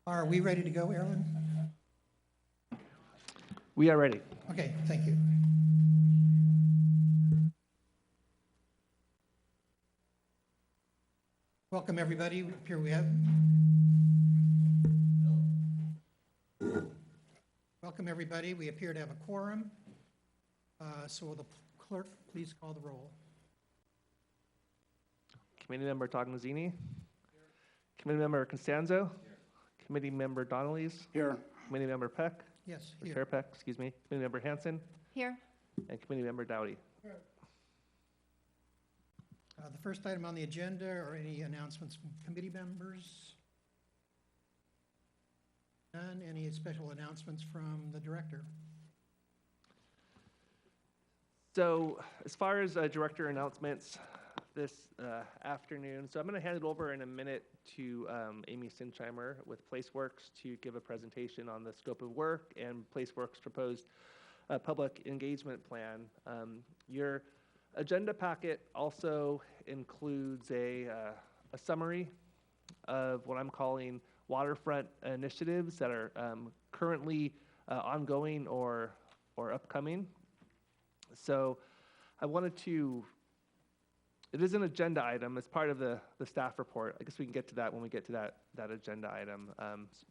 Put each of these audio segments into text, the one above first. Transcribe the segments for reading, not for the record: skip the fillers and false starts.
Are we ready to go, Erin? We are ready. Okay, thank you. Welcome, everybody. Here we have. Welcome, everybody. We appear to have a quorum. So will the clerk please call the roll? Committee Member Tognazini. Committee Member Costanzo. Committee Member Donnelly's. Here. Committee Member Peck. Yes, Or here. Chair Peck, excuse me. Committee Member Hanson. Here. And Committee Member Dowdy. The first item on the agenda are any announcements from committee members? None. Any special announcements from the director? So as far as director announcements this afternoon, so I'm going to hand it over in a minute to Amy Sinsheimer with PlaceWorks to give a presentation on the scope of work and PlaceWorks' proposed public engagement plan. Your agenda packet also includes a summary of what I'm calling waterfront initiatives that are currently ongoing or upcoming. So I wanted to, it is an agenda item as part of the staff report. I guess we can get to that when we get to that agenda item,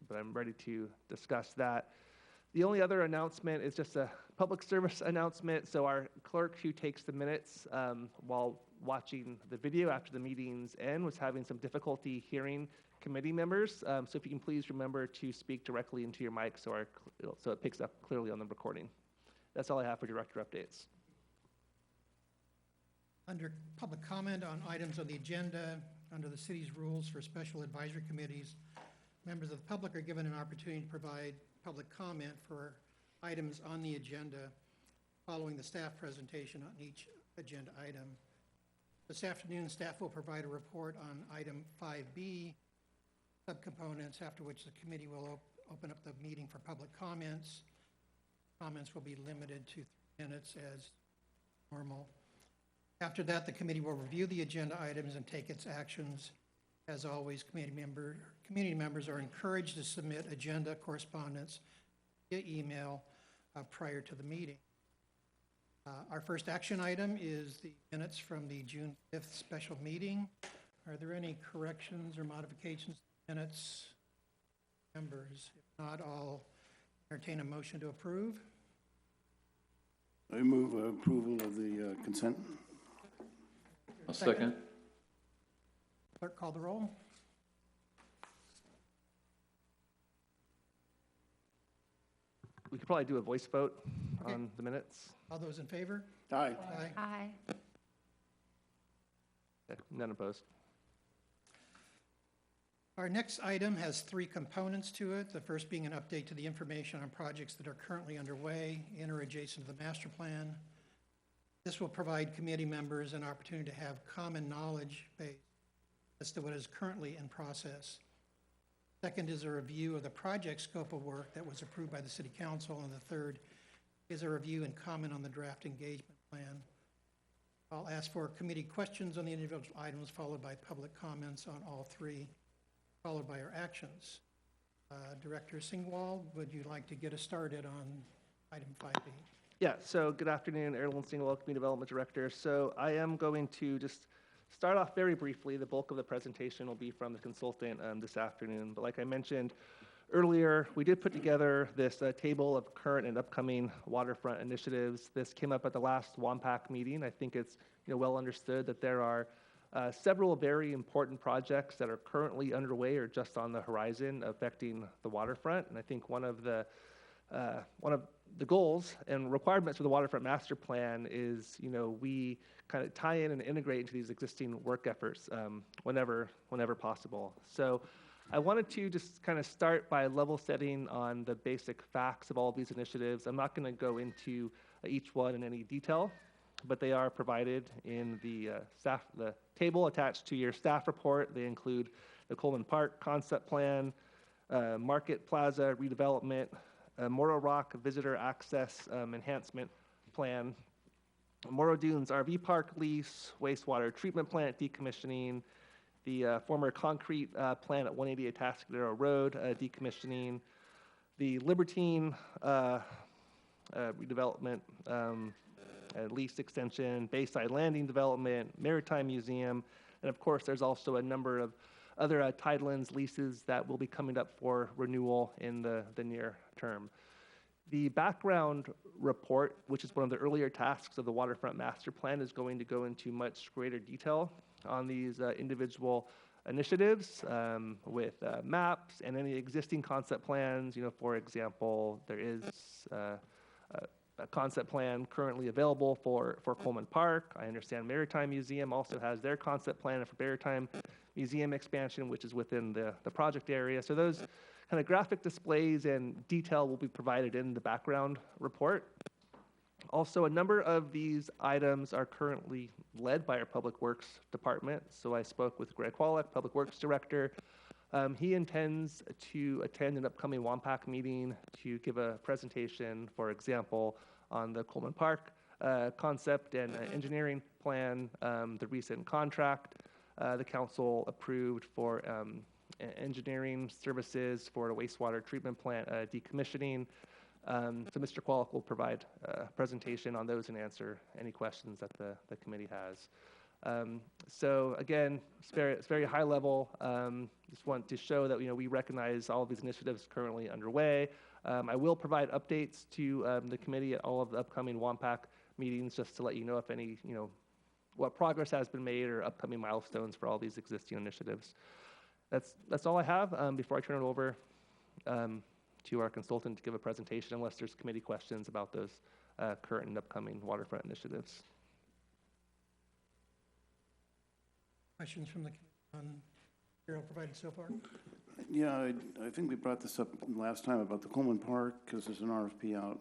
but I'm ready to discuss that. The only other announcement is just a public service announcement. So our clerk who takes the minutes while watching the video after the meeting's end was having some difficulty hearing committee members. So if you can please remember to speak directly into your mic so it picks up clearly on the recording. That's all I have for director updates. Under public comment on items on the agenda, under the city's rules for special advisory committees, members of the public are given an opportunity to provide public comment for items on the agenda following the staff presentation on each agenda item. This afternoon, staff will provide a report on item 5B, subcomponents, after which the committee will open up the meeting for public comments. Comments will be limited to 3 minutes as normal. After that, the committee will review the agenda items and take its actions. As always, community members are encouraged to submit agenda correspondence via email prior to the meeting. Our first action item is the minutes from the June 5th special meeting. Are there any corrections or modifications to minutes? Members, if not, I'll entertain a motion to approve. I move approval of the consent. I'll second. Clerk, call the roll. We could probably do a voice vote Okay. on the minutes. All those in favor? Aye. Aye. Aye. Okay, none opposed. Our next item has 3 components to it. The first being an update to the information on projects that are currently underway in or adjacent to the master plan. This will provide committee members an opportunity to have common knowledge base as to what is currently in process. Second is a review of the project scope of work that was approved by the City Council. And the third is a review and comment on the draft engagement plan. I'll ask for committee questions on the individual items, followed by public comments on all 3, followed by our actions. Director Singwall, would you like to get us started on item 5B? Yeah, so good afternoon, Erlen Singwell, Community Development Director. So I am going to just start off very briefly. The bulk of the presentation will be from the consultant this afternoon. But like I mentioned earlier, we did put together this table of current and upcoming waterfront initiatives. This came up at the last WAMPAC meeting. I think it's well understood that there are several very important projects that are currently underway or just on the horizon affecting the waterfront. And I think one of the goals and requirements for the Waterfront Master Plan is, we kind of tie in and integrate into these existing work efforts whenever possible. So I wanted to just kind of start by level setting on the basic facts of all of these initiatives. I'm not going to go into each one in any detail, but they are provided in the table attached to your staff report. They include the Coleman Park Concept Plan, Market Plaza redevelopment, Morro Rock Visitor Access Enhancement Plan, Morro Dunes RV Park lease, wastewater treatment plant decommissioning, the former concrete plant at 188 Atascadero Road decommissioning, the Libertine redevelopment, lease extension, Bayside Landing development, Maritime Museum, and of course, there's also a number of other tidelands leases that will be coming up for renewal in the near term. The background report, which is one of the earlier tasks of the Waterfront Master Plan, is going to go into much greater detail on these individual initiatives with maps and any existing concept plans. You know, for example, there is a concept plan currently available for Coleman Park. I understand Maritime Museum also has their concept plan for Maritime Museum expansion, which is within the project area. So those kind of graphic displays and detail will be provided in the background report. Also, a number of these items are currently led by our Public Works Department. So I spoke with Greg Wallach, Public Works Director. He intends to attend an upcoming WAMPAC meeting to give a presentation, for example, on the Coleman Park concept and engineering plan, the recent contract the council approved for engineering services for the wastewater treatment plant decommissioning. So Mr. Qualic will provide a presentation on those and answer any questions that the committee has. So again, it's very high level. Just want to show that we recognize all of these initiatives currently underway. I will provide updates to the committee at all of the upcoming WAMPAC meetings, just to let you know if any what progress has been made or upcoming milestones for all these existing initiatives. That's all I have. Before I turn it over to our consultant to give a presentation, unless there's committee questions about those current and upcoming waterfront initiatives. Questions from the committee on material provided so far? Yeah, I think we brought this up last time about the Coleman Park, because there's an RFP out.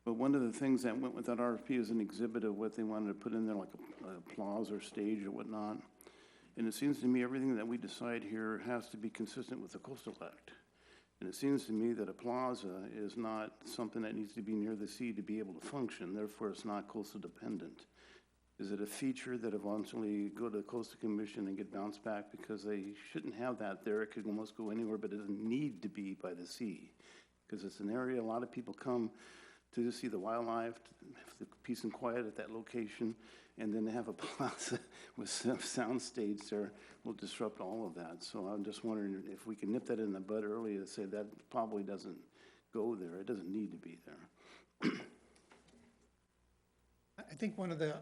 But one of the things that went with that RFP is an exhibit of what they wanted to put in there, like a plaza or stage or whatnot. And it seems to me everything that we decide here has to be consistent with the Coastal Act. And it seems to me that a plaza is not something that needs to be near the sea to be able to function. Therefore, it's not coastal dependent. Is it a feature that eventually go to the Coastal Commission and get bounced back because they shouldn't have that there? It could almost go anywhere, but it doesn't need to be by the sea, because it's an area a lot of people come to see the wildlife, the peace and quiet at that location, and then to have a plaza with some sound stage there will disrupt all of that. So I'm just wondering if we can nip that in the bud early to say that probably doesn't go there. It doesn't need to be there. I think one of the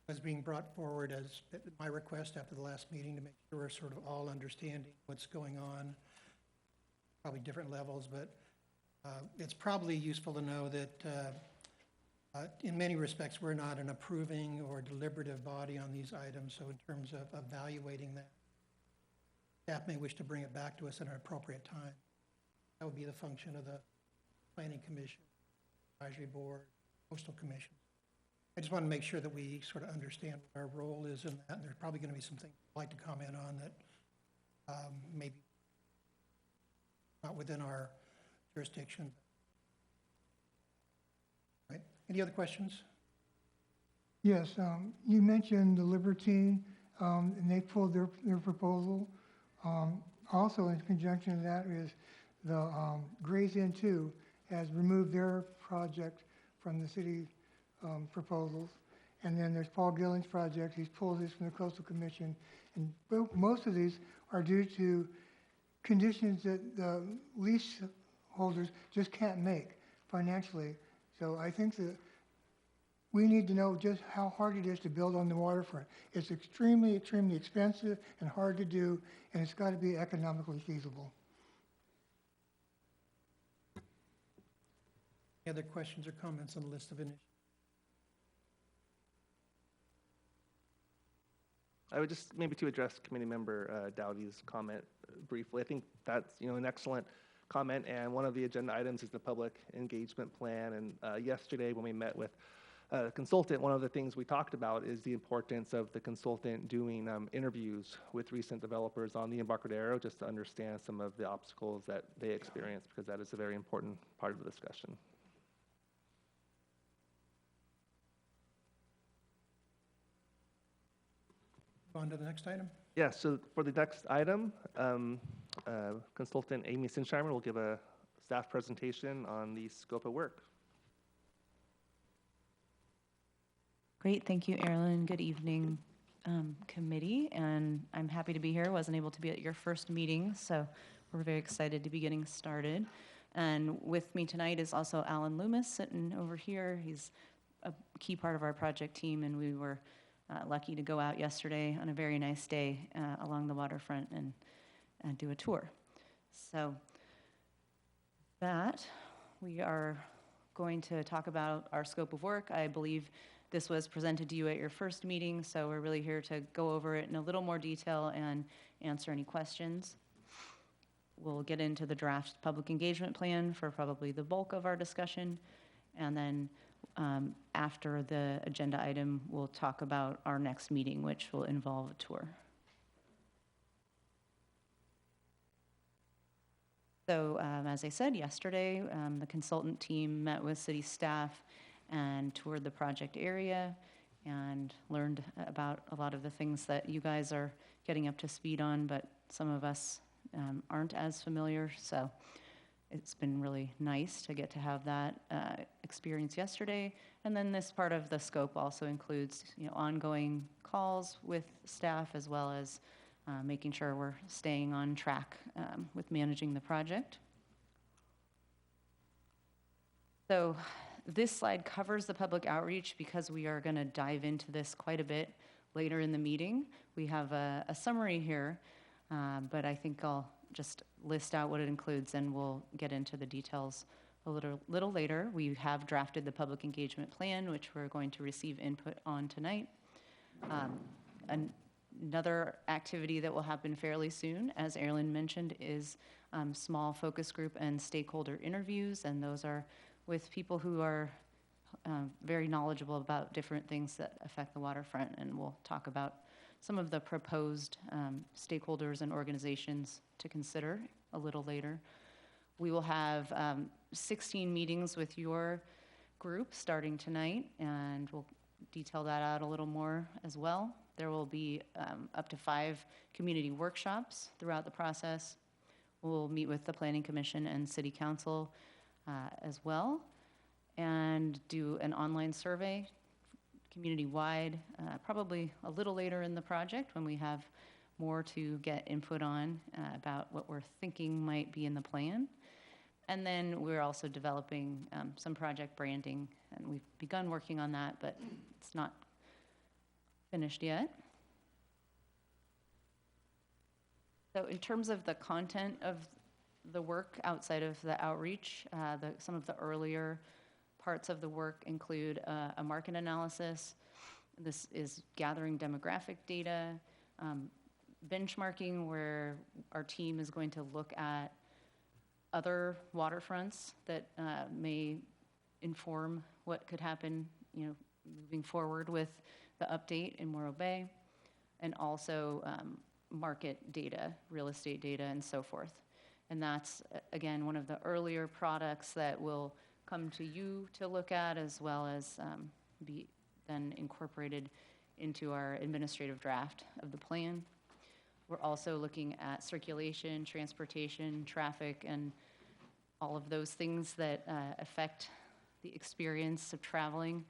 was being brought forward as my request after the last meeting to make sure we're sort of all understanding what's going on, probably different levels, but it's probably useful to know that in many respects we're not an approving or deliberative body on these items. So in terms of evaluating that, staff may wish to bring it back to us at an appropriate time. That would be the function of the Planning Commission, Advisory Board, Coastal Commission. I just want to make sure that we sort of understand what our role is in that. And there's probably going to be some things I'd like to comment on that maybe not within our jurisdiction. Right. Any other questions? Yes, you mentioned the Libertine, and they pulled their proposal. Also, in conjunction with that is the Gray's Inn 2 has removed their project from the city proposals. And then there's Paul Gilling's project. He's pulled this from the Coastal Commission. And most of these are due to conditions that the lease holders just can't make financially. So I think that we need to know just how hard it is to build on the waterfront. It's extremely, extremely expensive and hard to do, and it's got to be economically feasible. Any other questions or comments on the list of initiatives? I would just maybe to address Committee Member Dowdy's comment briefly. I think that's an excellent comment, and one of the agenda items is the public engagement plan. And yesterday when we met with a consultant, one of the things we talked about is the importance of the consultant doing interviews with recent developers on the Embarcadero, just to understand some of the obstacles that they experience, because that is a very important part of the discussion. On to the next item. Yeah, so for the next item, consultant Amy Sinsheimer will give a staff presentation on the scope of work. Great, thank you, Erin. Good evening, committee, and I'm happy to be here. Wasn't able to be at your first meeting, so we're very excited to be getting started. And with me tonight is also Alan Loomis sitting over here. He's a key part of our project team, and we were lucky to go out yesterday on a very nice day along the waterfront and do a tour. So that we are going to talk about our scope of work. I believe this was presented to you at your first meeting, so we're really here to go over it in a little more detail and answer any questions. We'll get into the draft public engagement plan for probably the bulk of our discussion, and then after the agenda item, we'll talk about our next meeting, which will involve a tour. So as I said yesterday, the consultant team met with city staff and toured the project area and learned about a lot of the things that you guys are getting up to speed on, but some of us aren't as familiar. So it's been really nice to get to have that experience yesterday. And then this part of the scope also includes, ongoing calls with staff, as well as making sure we're staying on track with managing the project. So this slide covers the public outreach because we are going to dive into this quite a bit later in the meeting. We have a summary here, but I think I'll just list out what it includes, and we'll get into the details a little later. We have drafted the public engagement plan, which we're going to receive input on tonight. Another activity that will happen fairly soon, as Erin mentioned, is small focus group and stakeholder interviews, and those are with people who are very knowledgeable about different things that affect the waterfront, and we'll talk about some of the proposed stakeholders and organizations to consider a little later. We will have 16 meetings with your group starting tonight, and we'll detail that out a little more as well. There will be up to 5 community workshops throughout the process. We'll meet with the Planning Commission and City Council as well, and do an online survey community-wide, probably a little later in the project when we have more to get input on about what we're thinking might be in the plan. And then we're also developing some project branding, and we've begun working on that, but it's not finished yet. So in terms of the content of the work outside of the outreach, some of the earlier parts of the work include a market analysis. This is gathering demographic data, benchmarking, where our team is going to look at other waterfronts that may inform what could happen, moving forward with the update in Morro Bay, and also market data, real estate data, and so forth. And that's, again, one of the earlier products that will come to you to look at, as well as be then incorporated into our administrative draft of the plan. We're also looking at circulation, transportation, traffic, and all of those things that affect the experience of traveling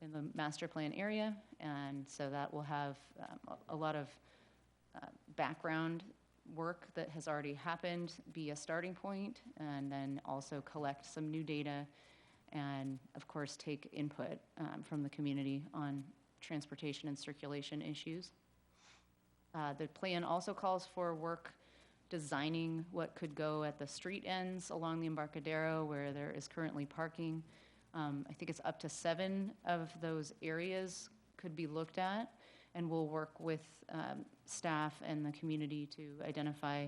in the master plan area. And so that will have a lot of background work that has already happened be a starting point, and then also collect some new data, and of course take input from the community on transportation and circulation issues. The plan also calls for work designing what could go at the street ends along the Embarcadero where there is currently parking. I think it's up to 7 of those areas could be looked at, and we'll work with staff and the community to identify,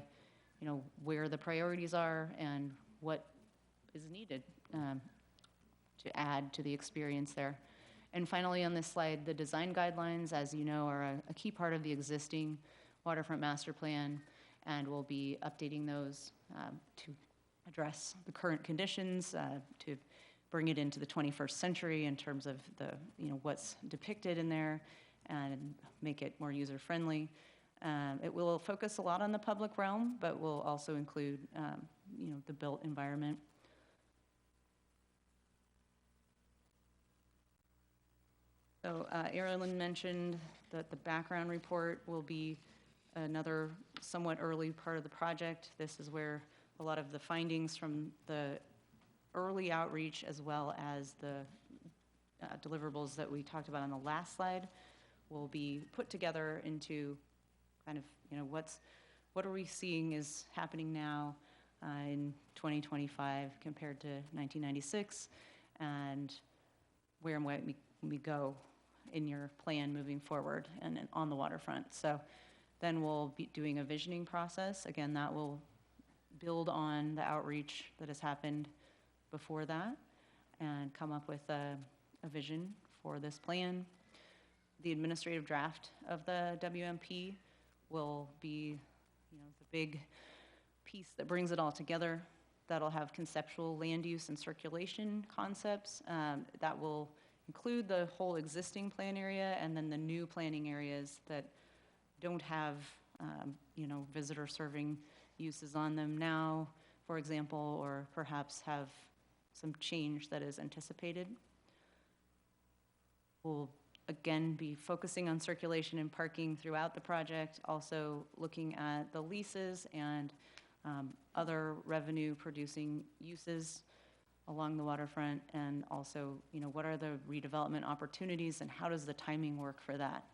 where the priorities are and what is needed to add to the experience there. And finally, on this slide, the design guidelines, as you know, are a key part of the existing Waterfront Master Plan, and we'll be updating those to address the current conditions, to bring it into the 21st century in terms of the, what's depicted in there, and make it more user-friendly. It will focus a lot on the public realm, but will also include, the built environment. So Erin mentioned that the background report will be another somewhat early part of the project. This is where a lot of the findings from the early outreach, as well as the deliverables that we talked about on the last slide, will be put together into kind of, what are we seeing is happening now in 2025 compared to 1996, and where might we go in your plan moving forward and on the waterfront. So then we'll be doing a visioning process. Again, that will build on the outreach that has happened before that and come up with a vision for this plan. The administrative draft of the WMP will be, the big piece that brings it all together. That'll have conceptual land use and circulation concepts. That will include the whole existing plan area and then the new planning areas that don't have, visitor serving uses on them now, for example, or perhaps have some change that is anticipated. We'll again be focusing on circulation and parking throughout the project, also looking at the leases and other revenue producing uses along the waterfront, and also, what are the redevelopment opportunities and how does the timing work for that?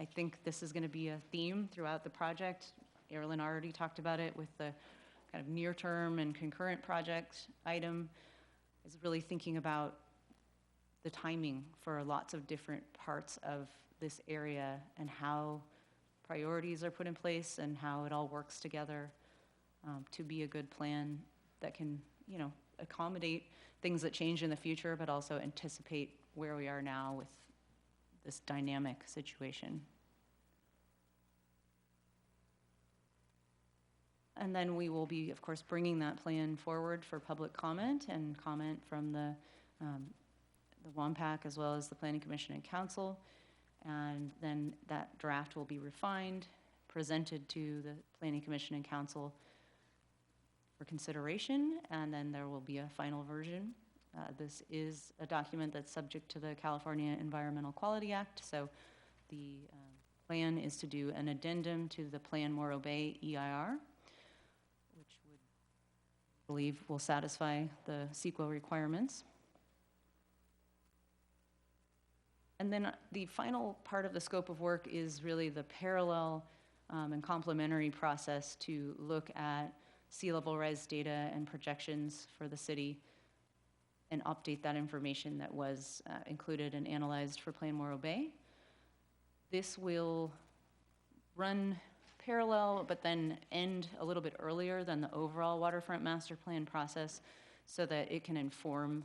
I think this is going to be a theme throughout the project. Erin already talked about it with the kind of near-term and concurrent project item, is really thinking about the timing for lots of different parts of this area and how priorities are put in place and how it all works together to be a good plan that can, accommodate things that change in the future, but also anticipate where we are now with this dynamic situation. And then we will be, of course, bringing that plan forward for public comment and comment from the WAMPAC as well as the Planning Commission and Council. And then that draft will be refined, presented to the Planning Commission and Council for consideration, and then there will be a final version. This is a document that's subject to the California Environmental Quality Act, so the plan is to do an addendum to the Plan Morro Bay EIR, which would, I believe, will satisfy the CEQA requirements. And then the final part of the scope of work is really the parallel and complementary process to look at sea level rise data and projections for the city and update that information that was included and analyzed for Plan Morro Bay. This will run parallel, but then end a little bit earlier than the overall waterfront master plan process so that it can inform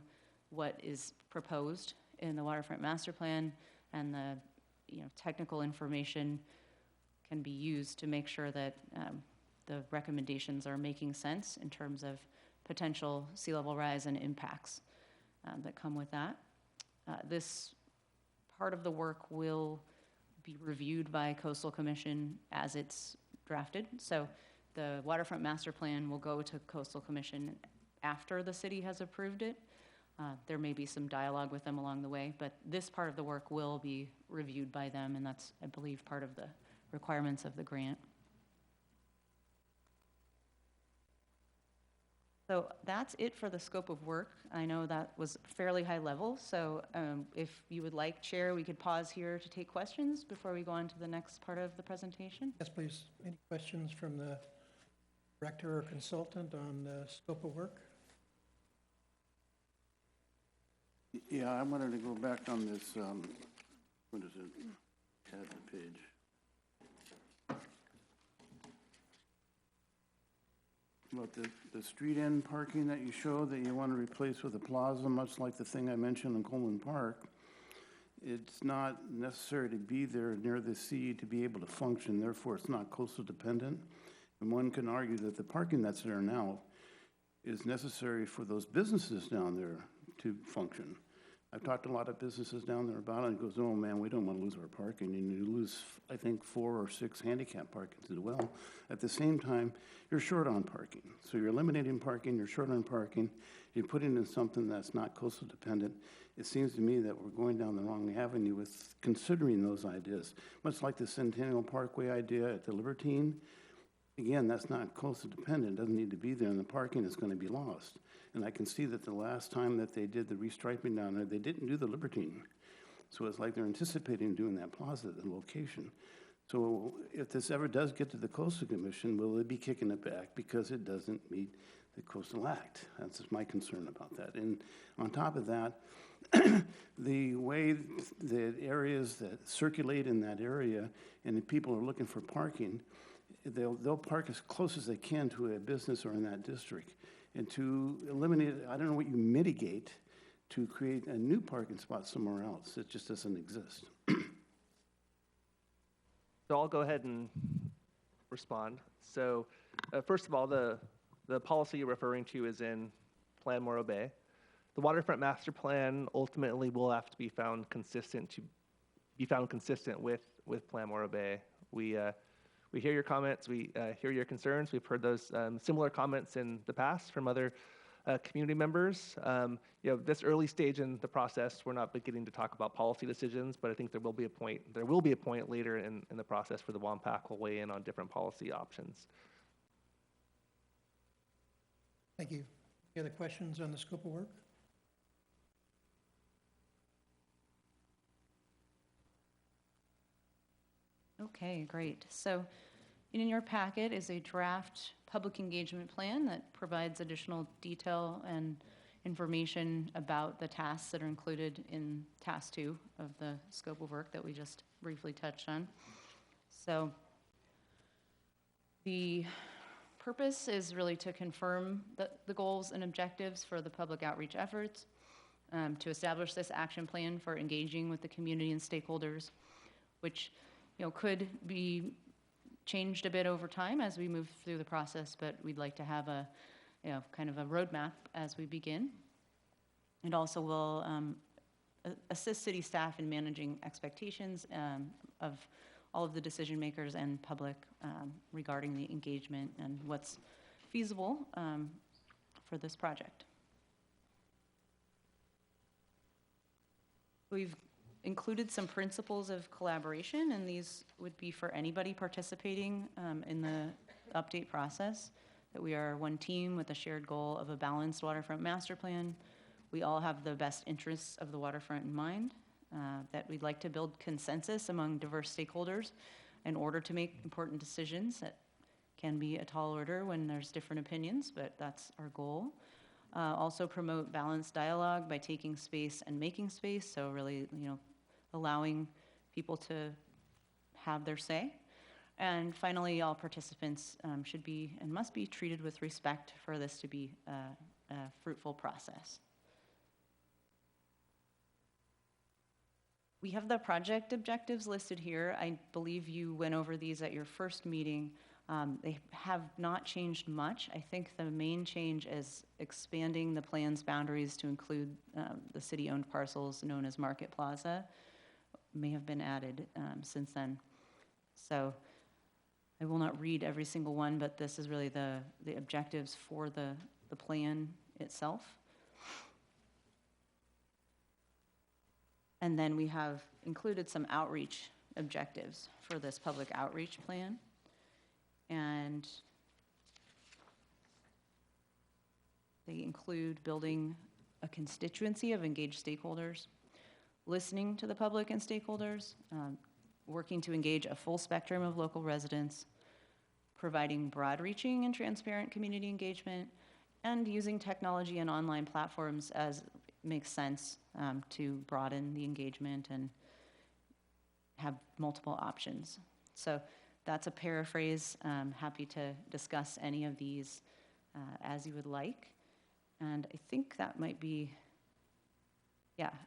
what is proposed in the waterfront master plan, and the technical information can be used to make sure that the recommendations are making sense in terms of potential sea level rise and impacts that come with that. This part of the work will be reviewed by Coastal Commission as it's drafted. So the waterfront master plan will go to Coastal Commission after the city has approved it. There may be some dialogue with them along the way, but this part of the work will be reviewed by them, and that's, I believe, part of the requirements of the grant. So that's it for the scope of work. I know that was fairly high level, so if you would like, Chair, we could pause here to take questions before we go on to the next part of the presentation. Yes, please. Any questions from the director or consultant on the scope of work? Yeah, I wanted to go back on this, what is it? Add the page. About the street end parking that you show that you want to replace with a plaza, much like the thing I mentioned in Coleman Park. It's not necessary to be there near the sea to be able to function, therefore it's not coastal dependent. And one can argue that the parking that's there now is necessary for those businesses down there to function. I've talked to a lot of businesses down there about it, and it goes, oh man, we don't want to lose our parking, and you lose, I think, 4 or 6 handicap parkings as well. At the same time, you're short on parking. So you're eliminating parking, you're short on parking, you're putting in something that's not coastal dependent. It seems to me that we're going down the wrong avenue with considering those ideas. Much like the Centennial Parkway idea at the Libertine, again, that's not coastal dependent, it doesn't need to be there, and the parking is going to be lost. And I can see that the last time that they did the restriping down there, they didn't do the Libertine. So it's like they're anticipating doing that plaza at the location. So if this ever does get to the Coastal Commission, will they be kicking it back because it doesn't meet the Coastal Act? That's just my concern about that. And on top of that, the way the areas that circulate in that area and the people are looking for parking, they'll park as close as they can to a business or in that district. And to eliminate, I don't know what you mitigate to create a new parking spot somewhere else. It just doesn't exist. So I'll go ahead and respond. So first of all, the policy you're referring to is in Plan Morro Bay. The Waterfront Master Plan ultimately will have to be found consistent with Plan Morro Bay. We hear your comments, we hear your concerns. We've heard those similar comments in the past from other community members. This early stage in the process, we're not beginning to talk about policy decisions, but I think there will be a point later in the process where the WAMPAC will weigh in on different policy options. Thank you. Any other questions on the scope of work? Okay, great. So in your packet is a draft public engagement plan that provides additional detail and information about the tasks that are included in task 2 of the scope of work that we just briefly touched on. So the purpose is really to confirm the goals and objectives for the public outreach efforts, to establish this action plan for engaging with the community and stakeholders, which could be changed a bit over time as we move through the process, but we'd like to have a, kind of a roadmap as we begin. It also will assist city staff in managing expectations of all of the decision makers and public regarding the engagement and what's feasible for this project. We've included some principles of collaboration, and these would be for anybody participating in the update process, that we are one team with a shared goal of a balanced waterfront master plan. We all have the best interests of the waterfront in mind, that we'd like to build consensus among diverse stakeholders in order to make important decisions. That can be a tall order when there's different opinions, but that's our goal. Also promote balanced dialogue by taking space and making space, so really, allowing people to have their say. And finally, all participants should be and must be treated with respect for this to be a fruitful process. We have the project objectives listed here. I believe you went over these at your first meeting. They have not changed much. I think the main change is expanding the plan's boundaries to include the city-owned parcels known as Market Plaza. May have been added since then. So I will not read every single one, but this is really the objectives for the plan itself. And then we have included some outreach objectives for this public outreach plan. And they include building a constituency of engaged stakeholders, listening to the public and stakeholders, working to engage a full spectrum of local residents, providing broad-reaching and transparent community engagement, and using technology and online platforms as makes sense to broaden the engagement and have multiple options. So that's a paraphrase. Happy to discuss any of these as you would like. And I think that might be,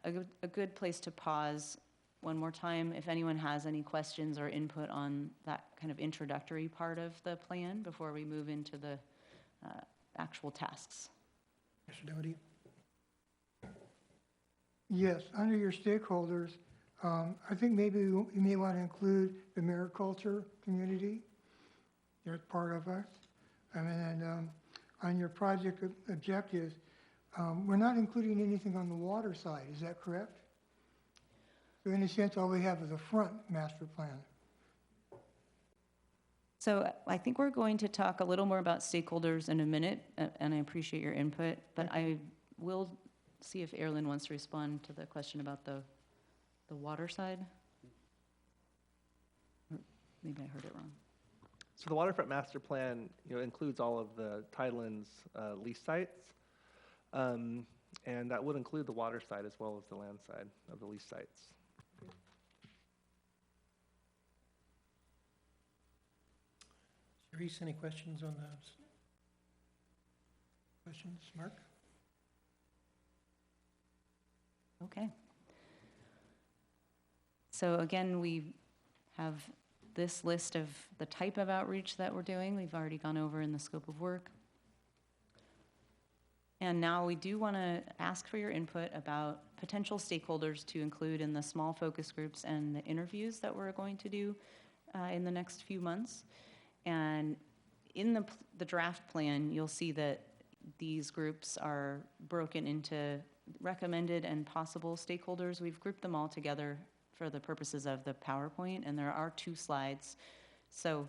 a good place to pause one more time if anyone has any questions or input on that kind of introductory part of the plan before we move into the actual tasks. Mr. Doherty? Yes, under your stakeholders, I think maybe you may want to include the mariculture community. They're part of us. And on your project objectives, we're not including anything on the water side, is that correct? So in a sense, all we have is a front master plan. So I think we're going to talk a little more about stakeholders in a minute, and I appreciate your input, but I will see if Erilyn wants to respond to the question about the water side. Or maybe I heard it wrong. So the Waterfront Master Plan, includes all of the Tidelands lease sites, and that would include the water side as well as the land side of the lease sites. Reese, any questions on those? Questions, Mark? Okay. So again, we have this list of the type of outreach that we're doing. We've already gone over in the scope of work. And now we do want to ask for your input about potential stakeholders to include in the small focus groups and the interviews that we're going to do in the next few months. And in the draft plan, you'll see that these groups are broken into recommended and possible stakeholders. We've grouped them all together for the purposes of the PowerPoint, and there are 2 slides. So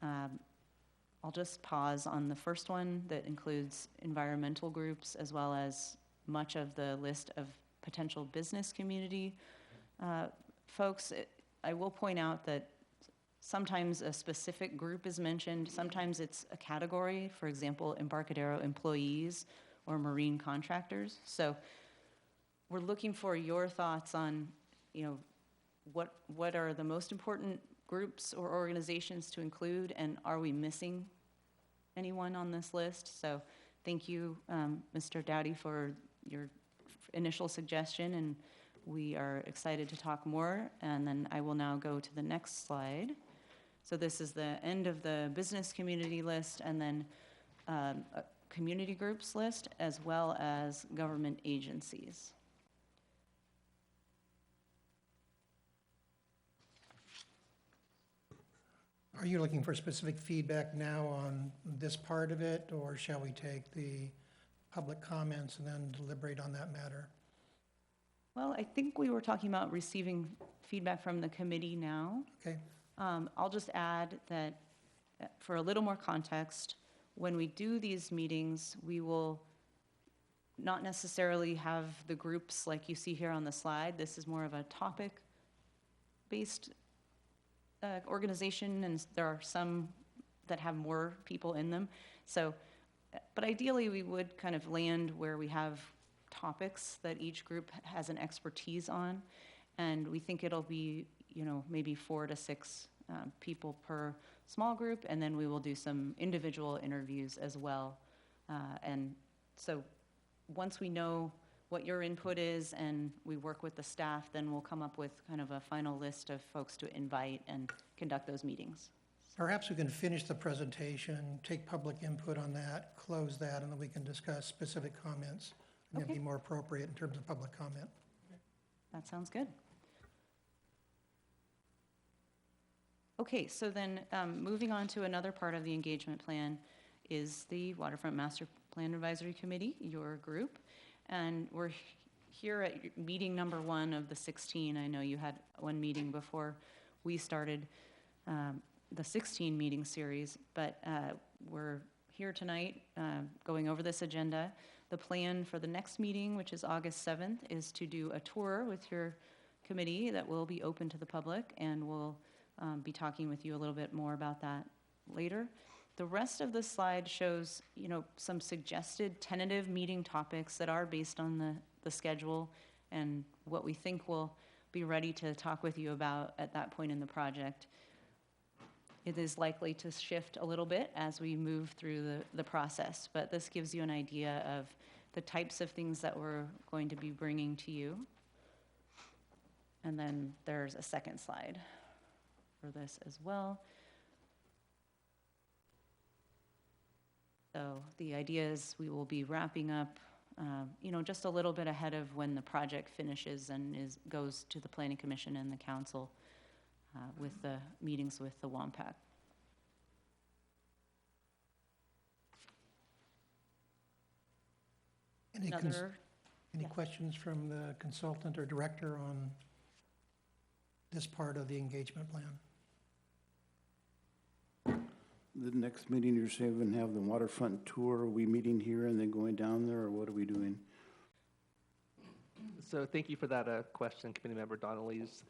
I'll just pause on the first one that includes environmental groups as well as much of the list of potential business community folks. I will point out that sometimes a specific group is mentioned, sometimes it's a category, for example, Embarcadero employees or marine contractors. So we're looking for your thoughts on, what are the most important groups or organizations to include, and are we missing anyone on this list? So thank you, Mr. Dowdy, for your initial suggestion, and we are excited to talk more. And then I will now go to the next slide. So this is the end of the business community list, and then a community groups list, as well as government agencies. Are you looking for specific feedback now on this part of it, or shall we take the public comments and then deliberate on that matter? Well, I think we were talking about receiving feedback from the committee now. Okay. I'll just add that for a little more context, when we do these meetings, we will not necessarily have the groups like you see here on the slide. This is more of a topic-based organization, and there are some that have more people in them. So, but ideally we would kind of land where we have topics that each group has an expertise on, and we think it'll be, maybe 4 to 6 people per small group, and then we will do some individual interviews as well. And so once we know what your input is and we work with the staff, then we'll come up with kind of a final list of folks to invite and conduct those meetings. Perhaps we can finish the presentation, take public input on that, close that, and then we can discuss specific comments. And that'd Okay. be more appropriate in terms of public comment. That sounds good. Okay, so then moving on to another part of the engagement plan is the Waterfront Master Plan Advisory Committee, your group. And we're here at meeting number 1 of the 16. I know you had one meeting before we started the 16 meeting series, but we're here tonight going over this agenda. The plan for the next meeting, which is August 7th, is to do a tour with your committee that will be open to the public, and we'll be talking with you a little bit more about that later. The rest of the slide shows, some suggested tentative meeting topics that are based on the schedule and what we think we'll be ready to talk with you about at that point in the project. It is likely to shift a little bit as we move through the process, but this gives you an idea of the types of things that we're going to be bringing to you. And then there's a second slide for this as well. So the idea is we will be wrapping up just a little bit ahead of when the project finishes and goes to the Planning Commission and the council with the meetings with the WAMPAC. Any Yeah. questions from the consultant or director on this part of the engagement plan? The next meeting, you're saying we're gonna have the waterfront tour. Are we meeting here and then going down there, or what are we doing? So thank you for that question, Committee Member Donnelly's.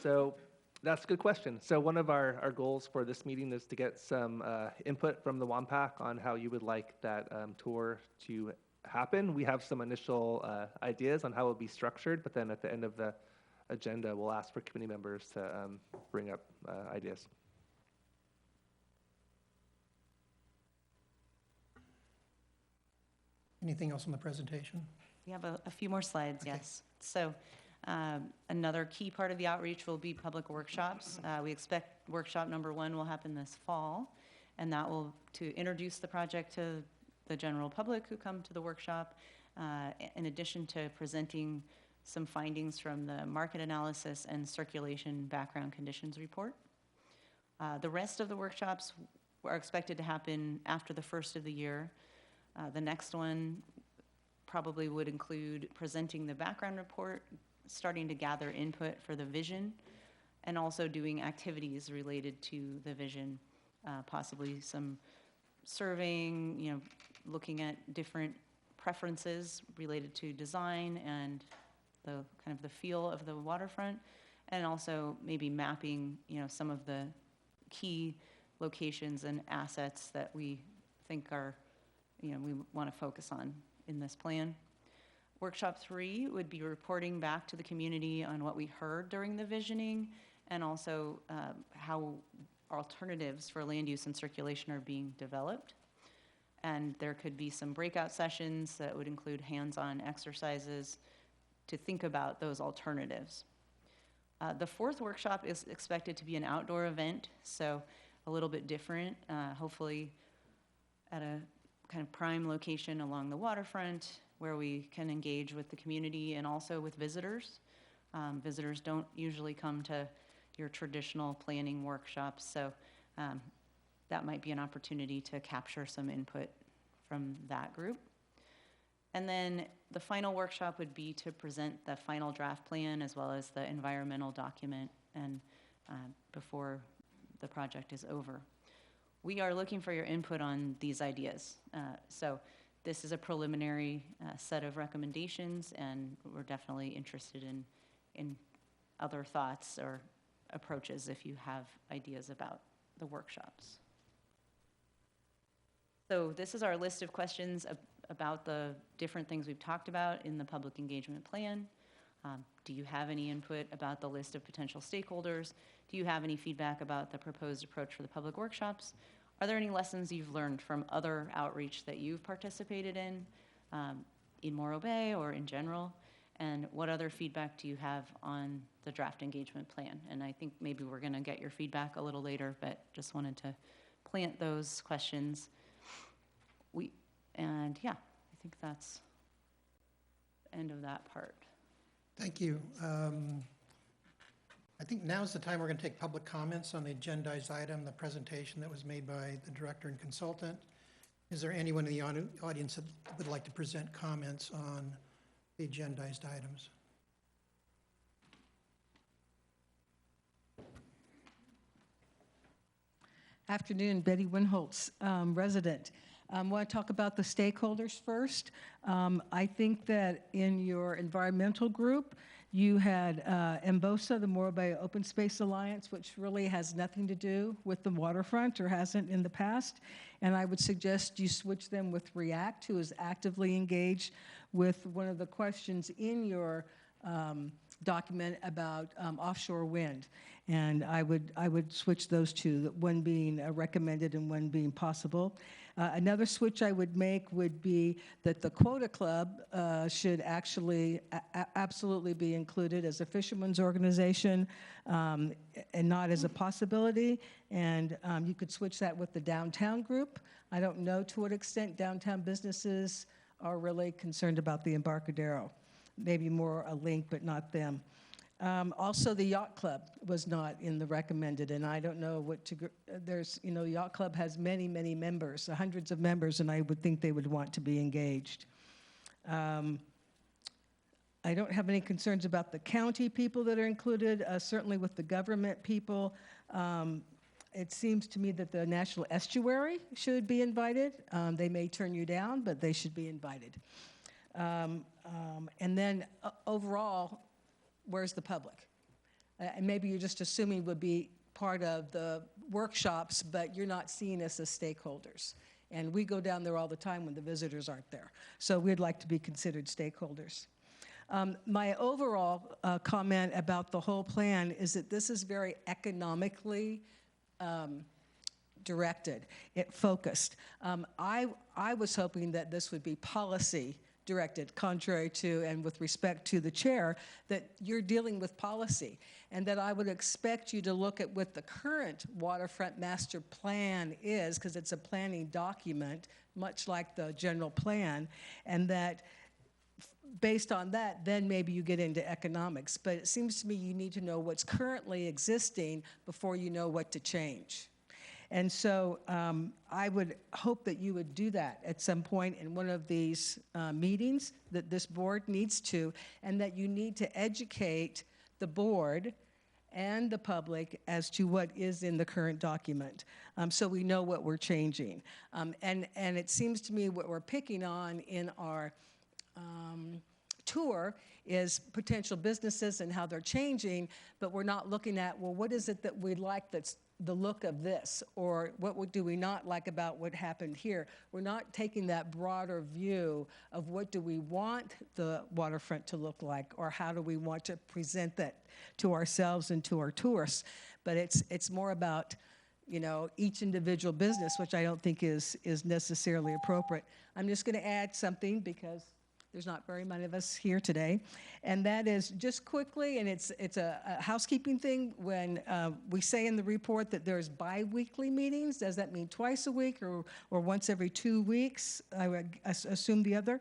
So that's a good question. So one of our goals for this meeting is to get some input from the WAMPAC on how you would like that tour to happen. We have some initial ideas on how it will be structured, but then at the end of the agenda, we'll ask for committee members to bring up ideas. Anything else on the presentation? We have a few more slides, Okay. yes. So another key part of the outreach will be public workshops. We expect workshop number 1 will happen this fall, and that will to introduce the project to the general public who come to the workshop, in addition to presenting some findings from the market analysis and circulation background conditions report. The rest of the workshops are expected to happen after the first of the year. The next one probably would include presenting the background report, starting to gather input for the vision, and also doing activities related to the vision, possibly some surveying, looking at different preferences related to design and the kind of the feel of the waterfront, and also maybe mapping, some of the key locations and assets that we think are, we want to focus on in this plan. Workshop 3 would be reporting back to the community on what we heard during the visioning, and also how alternatives for land use and circulation are being developed. And there could be some breakout sessions that would include hands-on exercises to think about those alternatives. The 4th workshop is expected to be an outdoor event, so a little bit different, hopefully at a kind of prime location along the waterfront where we can engage with the community and also with visitors. Visitors don't usually come to your traditional planning workshops, so that might be an opportunity to capture some input from that group. And then the final workshop would be to present the final draft plan as well as the environmental document and before the project is over. We are looking for your input on these ideas. So this is a preliminary set of recommendations, and we're definitely interested in other thoughts or approaches if you have ideas about the workshops. So this is our list of questions about the different things we've talked about in the public engagement plan. Do you have any input about the list of potential stakeholders? Do you have any feedback about the proposed approach for the public workshops? Are there any lessons you've learned from other outreach that you've participated in Morro Bay or in general? And what other feedback do you have on the draft engagement plan? And I think maybe we're going to get your feedback a little later, but just wanted to plant those questions. I think that's the end of that part. Thank you. I think now's the time we're going to take public comments on the agendized item, the presentation that was made by the director and consultant. Is there anyone in the audience that would like to present comments on the agendized items? Afternoon, Betty Winholtz, resident. I want to talk about the stakeholders first. I think that in your environmental group, you had MBOSA, the Morro Bay Open Space Alliance, which really has nothing to do with the waterfront or hasn't in the past. And I would suggest you switch them with REACT, who is actively engaged with one of the questions in your document about offshore wind. And I would switch those two, one being recommended and one being possible. Another switch I would make would be that the Quota Club should actually absolutely be included as a fishermen's organization and not as a possibility. And you could switch that with the downtown group. I don't know to what extent downtown businesses are really concerned about the Embarcadero. Maybe more a link, but not them. Also, the yacht club was not in the recommended, and I don't know what to, there's, yacht club has many, many members, hundreds of members, and I would think they would want to be engaged. I don't have any concerns about the county people that are included, certainly with the government people. It seems to me that the National Estuary should be invited. They may turn you down, but they should be invited. And then overall, where's the public? And maybe you're just assuming would be part of the workshops, but you're not seeing us as stakeholders. And we go down there all the time when the visitors aren't there. So we'd like to be considered stakeholders. My overall comment about the whole plan is that this is very economically directed, focused. I was hoping that this would be policy directed, contrary to and with respect to the chair, that you're dealing with policy, and that I would expect you to look at what the current waterfront master plan is, because it's a planning document, much like the general plan, and that based on that, then maybe you get into economics. But it seems to me you need to know what's currently existing before you know what to change. And so I would hope that you would do that at some point in one of these meetings that this board needs to, and that you need to educate the board and the public as to what is in the current document, so we know what we're changing. And it seems to me what we're picking on in our tour is potential businesses and how they're changing, but we're not looking at, well, what is it that we'd like that's the look of this, or what do we not like about what happened here? We're not taking that broader view of what do we want the waterfront to look like, or how do we want to present that to ourselves and to our tourists. But it's more about, each individual business, which I don't think is necessarily appropriate. I'm just going to add something because there's not very many of us here today, and that is just quickly, and it's a housekeeping thing. When we say in the report that there's bi-weekly meetings, does that mean twice a week or once every 2 weeks? I would assume the other.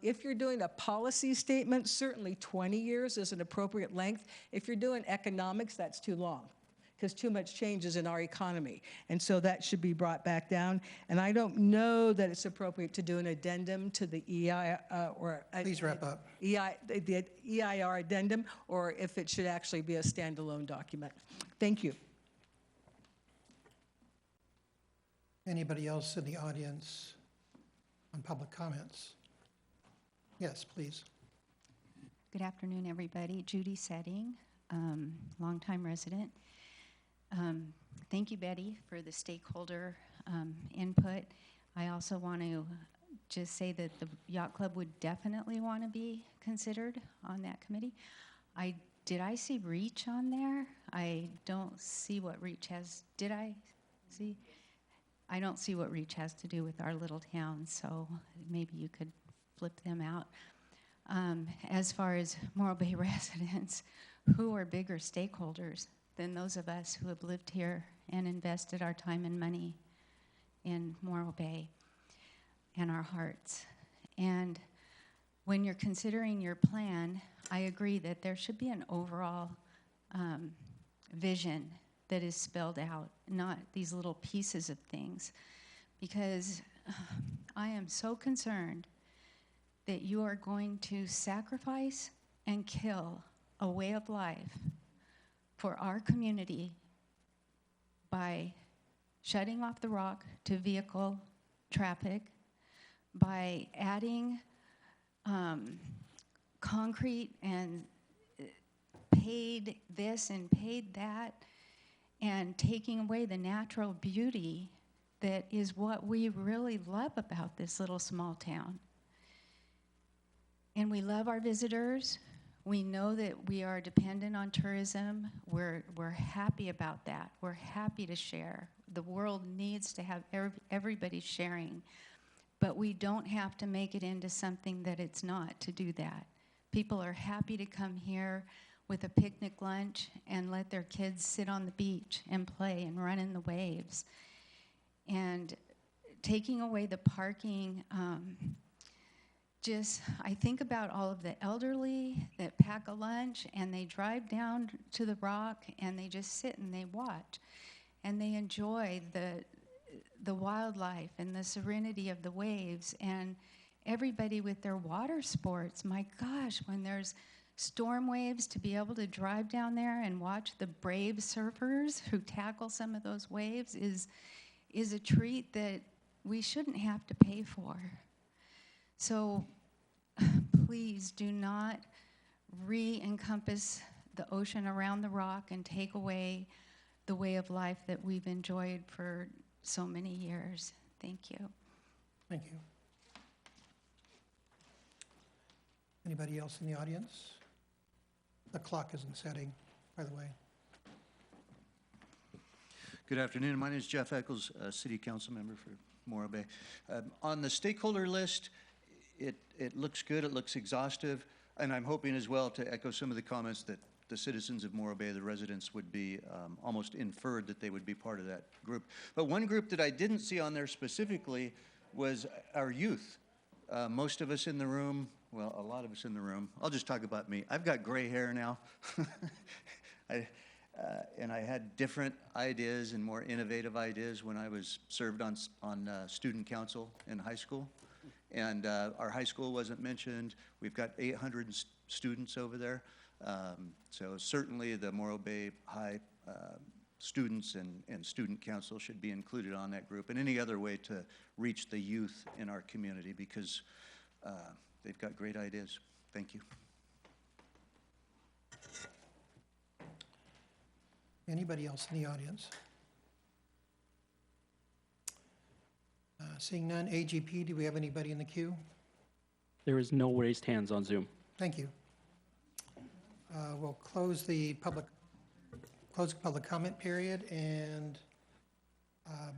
If you're doing a policy statement, certainly 20 years is an appropriate length. If you're doing economics, that's too long, because too much changes in our economy. And so that should be brought back down. And I don't know that it's appropriate to do an addendum to the Please wrap up. the EIR addendum, or if it should actually be a standalone document. Thank you. Anybody else in the audience on public comments? Yes, please. Good afternoon, everybody. Judy Setting, longtime resident. Thank you, Betty, for the stakeholder input. I also want to just say that the Yacht Club would definitely want to be considered on that committee. Did I see REACH on there? I don't see what REACH has. Did I see? I don't see what REACH has to do with our little town, so maybe you could flip them out. As far as Morro Bay residents, who are bigger stakeholders than those of us who have lived here and invested our time and money in Morro Bay and our hearts? And when you're considering your plan, I agree that there should be an overall vision that is spelled out, not these little pieces of things, because I am so concerned that you are going to sacrifice and kill a way of life for our community by shutting off the rock to vehicle traffic, by adding concrete and paid this and paid that, and taking away the natural beauty that is what we really love about this little small town. And we love our visitors. We know that we are dependent on tourism. We're happy about that. We're happy to share. The world needs to have everybody sharing. But we don't have to make it into something that it's not to do that. People are happy to come here with a picnic lunch and let their kids sit on the beach and play and run in the waves. And taking away the parking I think about all of the elderly that pack a lunch and they drive down to the rock and they just sit and they watch and they enjoy the wildlife and the serenity of the waves, and everybody with their water sports. My gosh, when there's storm waves, to be able to drive down there and watch the brave surfers who tackle some of those waves is a treat that we shouldn't have to pay for. So please do not re-encompass the ocean around the rock and take away the way of life that we've enjoyed for so many years. Thank you. Thank you. Anybody else in the audience? The clock isn't setting, by the way. Good afternoon. My name is Jeff Eccles, City Council member for Morro Bay. On the stakeholder list, it looks good, it looks exhaustive, and I'm hoping as well to echo some of the comments that the citizens of Morro Bay, the residents, would be almost inferred that they would be part of that group. But one group that I didn't see on there specifically was our youth. Most of us in the room, well, a lot of us in the room, I'll just talk about me. I've got gray hair now. And I had different ideas and more innovative ideas when I was served on student council in high school. And our high school wasn't mentioned. We've got 800 students over there. So certainly the Morro Bay High students and student council should be included on that group, and any other way to reach the youth in our community, because they've got great ideas. Thank you. Anybody else in the audience? Seeing none, AGP, do we have anybody in the queue? There is no raised hands on Zoom. Thank you. We'll close the public comment period, and why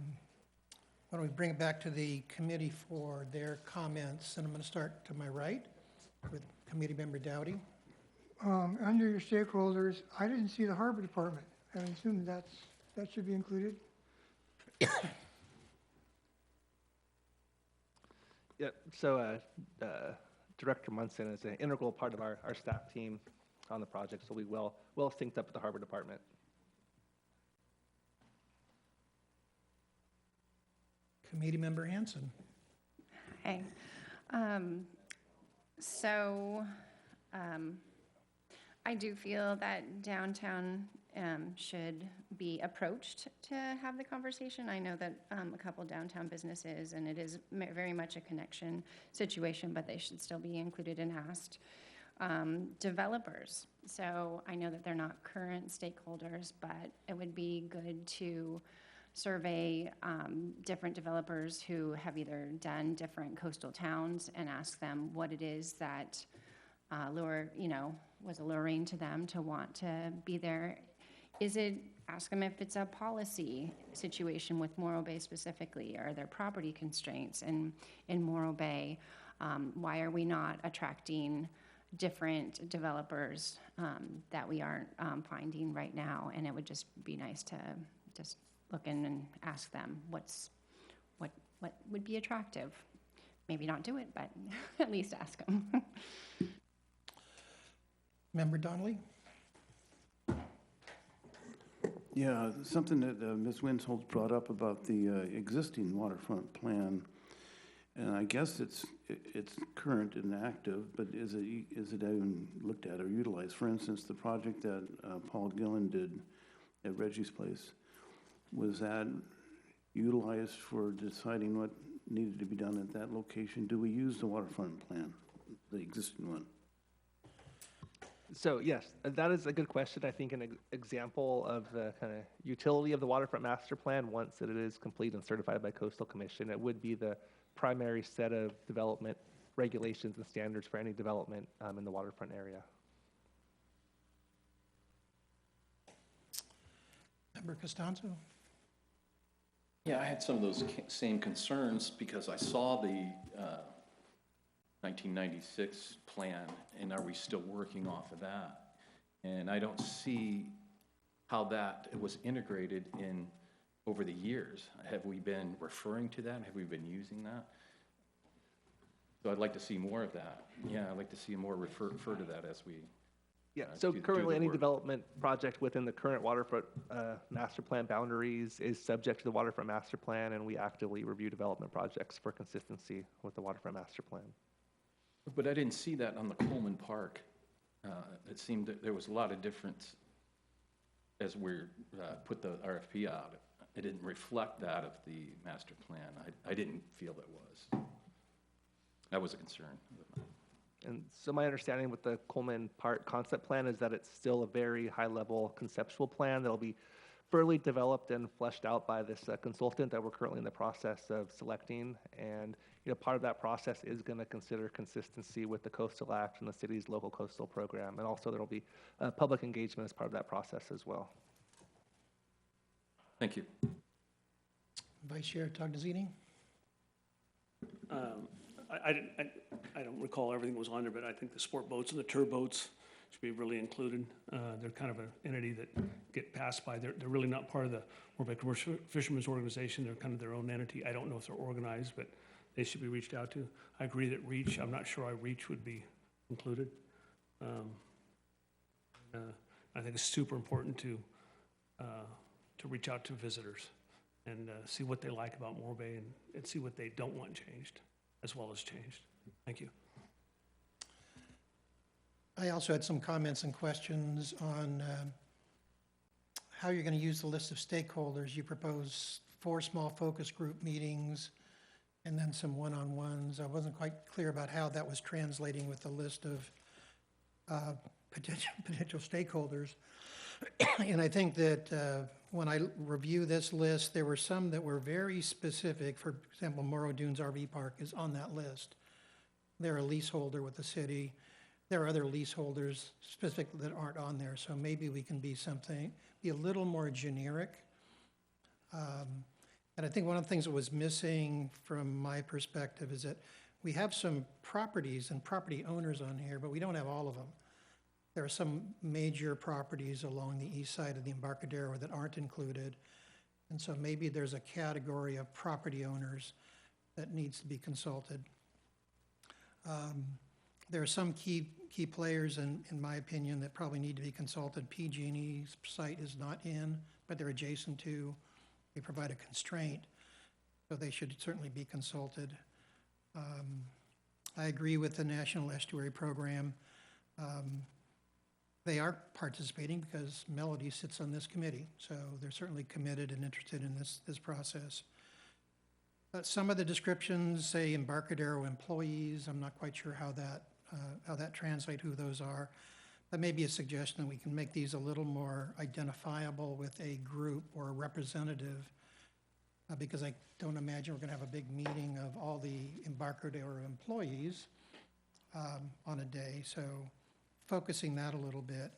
don't we bring it back to the committee for their comments, and I'm going to start to my right with Committee Member Dowdy. Under your stakeholders, I didn't see the Harbor Department. I assume that should be included. Yeah, so Director Munson is an integral part of our staff team on the project, so we well synced up with the Harbor Department. Committee Member Hanson. Hi. I do feel that downtown should be approached to have the conversation. I know that a couple downtown businesses, and it is very much a connection situation, but they should still be included and asked. Developers. So I know that they're not current stakeholders, but it would be good to survey different developers who have either done different coastal towns and ask them what it is that was alluring to them to want to be there. Ask them if it's a policy situation with Morro Bay specifically. Are there property constraints in Morro Bay? Why are we not attracting different developers that we aren't finding right now? And it would just be nice to just look in and ask them what would be attractive. Maybe not do it, but at least ask them. Member Donnelly? Yeah, something that Ms. Winsholt brought up about the existing waterfront plan, and I guess it's current and active, but is it even looked at or utilized? For instance, the project that Paul Gillen did at Reggie's Place, was that utilized for deciding what needed to be done at that location? Do we use the waterfront plan, the existing one? So yes, that is a good question. I think an example of the kind of utility of the Waterfront Master Plan, once that it is complete and certified by Coastal Commission, it would be the primary set of development regulations and standards for any development in the waterfront area. Member Costanzo? Yeah, I had some of those same concerns because I saw the 1996 plan, and are we still working off of that? And I don't see how that was integrated in over the years. Have we been referring to that? Have we been using that? So I'd like to see more of that. Yeah, I'd like to see more refer to that as we, Yeah, Uh, so do- do currently, the any work. development project within the current waterfront master plan boundaries is subject to the waterfront master plan, and we actively review development projects for consistency with the waterfront master plan. but I didn't see that on the Coleman Park. It seemed that there was a lot of difference as we put the RFP out. It didn't reflect that of the master plan. I didn't feel it was. That was a concern. And so my understanding with the Coleman Park concept plan is that it's still a very high-level conceptual plan that'll be further developed and fleshed out by this consultant that we're currently in the process of selecting. And, part of that process is going to consider consistency with the Coastal Act and the city's local coastal program. And also there'll be public engagement as part of that process as well. Thank you. Vice Chair Tognazini? I don't recall everything that was on there, but I think the sport boats and the tour boats should be really included. They're kind of an entity that get passed by. They're really not part of the Moore Commercial Fishermen's Organization. They're kind of their own entity. I don't know if they're organized, but they should be reached out to. I agree that REACH, I'm not sure why REACH would be included. I think it's super important to reach out to visitors and see what they like about Moore Bay and see what they don't want changed, as well as changed. Thank you. I also had some comments and questions on how you're going to use the list of stakeholders. You propose 4 small focus group meetings and then some one-on-ones. I wasn't quite clear about how that was translating with the list of potential stakeholders. And I think that when I review this list, there were some that were very specific. For example, Morro Dunes RV Park is on that list. They're a leaseholder with the city. There are other leaseholders specific that aren't on there, so maybe we can be a little more generic. And I think one of the things that was missing from my perspective is that we have some properties and property owners on here, but we don't have all of them. There are some major properties along the east side of the Embarcadero that aren't included. And so maybe there's a category of property owners that needs to be consulted. There are some key players, in my opinion, that probably need to be consulted. PG&E's site is not in, but they're adjacent to. They provide a constraint, so they should certainly be consulted. I agree with the National Estuary Program. They are participating because Melody sits on this committee, so they're certainly committed and interested in this process. Some of the descriptions say Embarcadero employees. I'm not quite sure how that translates, who those are. That may be a suggestion that we can make these a little more identifiable with a group or a representative, because I don't imagine we're going to have a big meeting of all the Embarcadero employees on a day. So focusing that a little bit.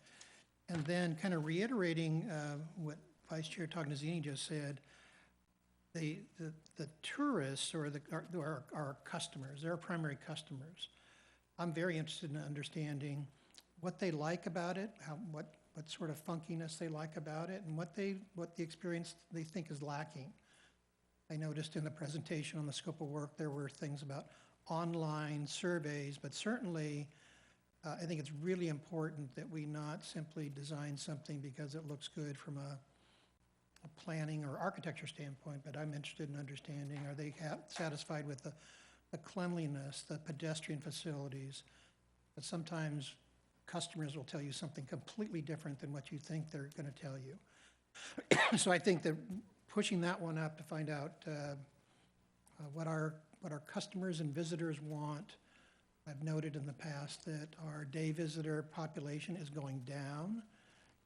And then kind of reiterating what Vice Chair Tognazini just said, the tourists or our customers, they're our primary customers. I'm very interested in understanding what they like about it, what sort of funkiness they like about it, and what the experience they think is lacking. I noticed in the presentation on the scope of work there were things about online surveys, but certainly I think it's really important that we not simply design something because it looks good from a planning or architecture standpoint, but I'm interested in understanding, are they satisfied with the cleanliness, the pedestrian facilities? But sometimes customers will tell you something completely different than what you think they're going to tell you. So I think that pushing that one up to find out what our customers and visitors want. I've noted in the past that our day visitor population is going down.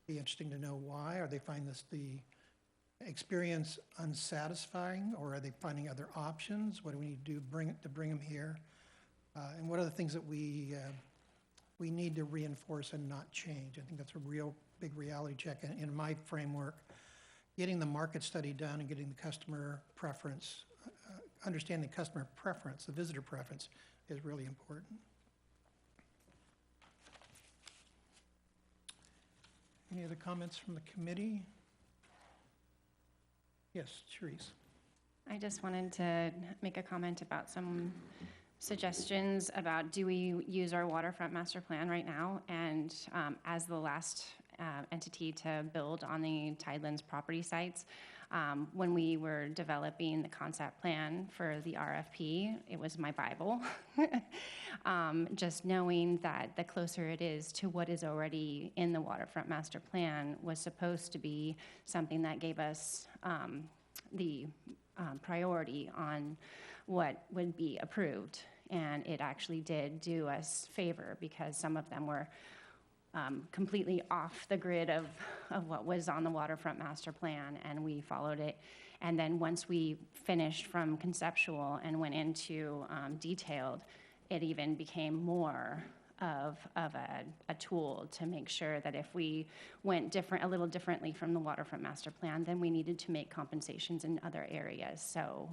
Be interesting to know why. Are they finding the experience unsatisfying, or are they finding other options? What do we need to do to bring them here? And what are the things that we need to reinforce and not change? I think that's a real big reality check. In my framework, getting the market study done and getting the customer preference, understanding customer preference, the visitor preference, is really important. Any other comments from the committee? Yes, Therese. I just wanted to make a comment about some suggestions about do we use our waterfront master plan right now? And as the last entity to build on the Tidelands property sites, when we were developing the concept plan for the RFP, it was my Bible. Just knowing that the closer it is to what is already in the waterfront master plan was supposed to be something that gave us the priority on what would be approved. And it actually did do us favor because some of them were completely off the grid of what was on the waterfront master plan, and we followed it. And then once we finished from conceptual and went into detailed, it even became more of a tool to make sure that if we went a little differently from the waterfront master plan, then we needed to make compensations in other areas. So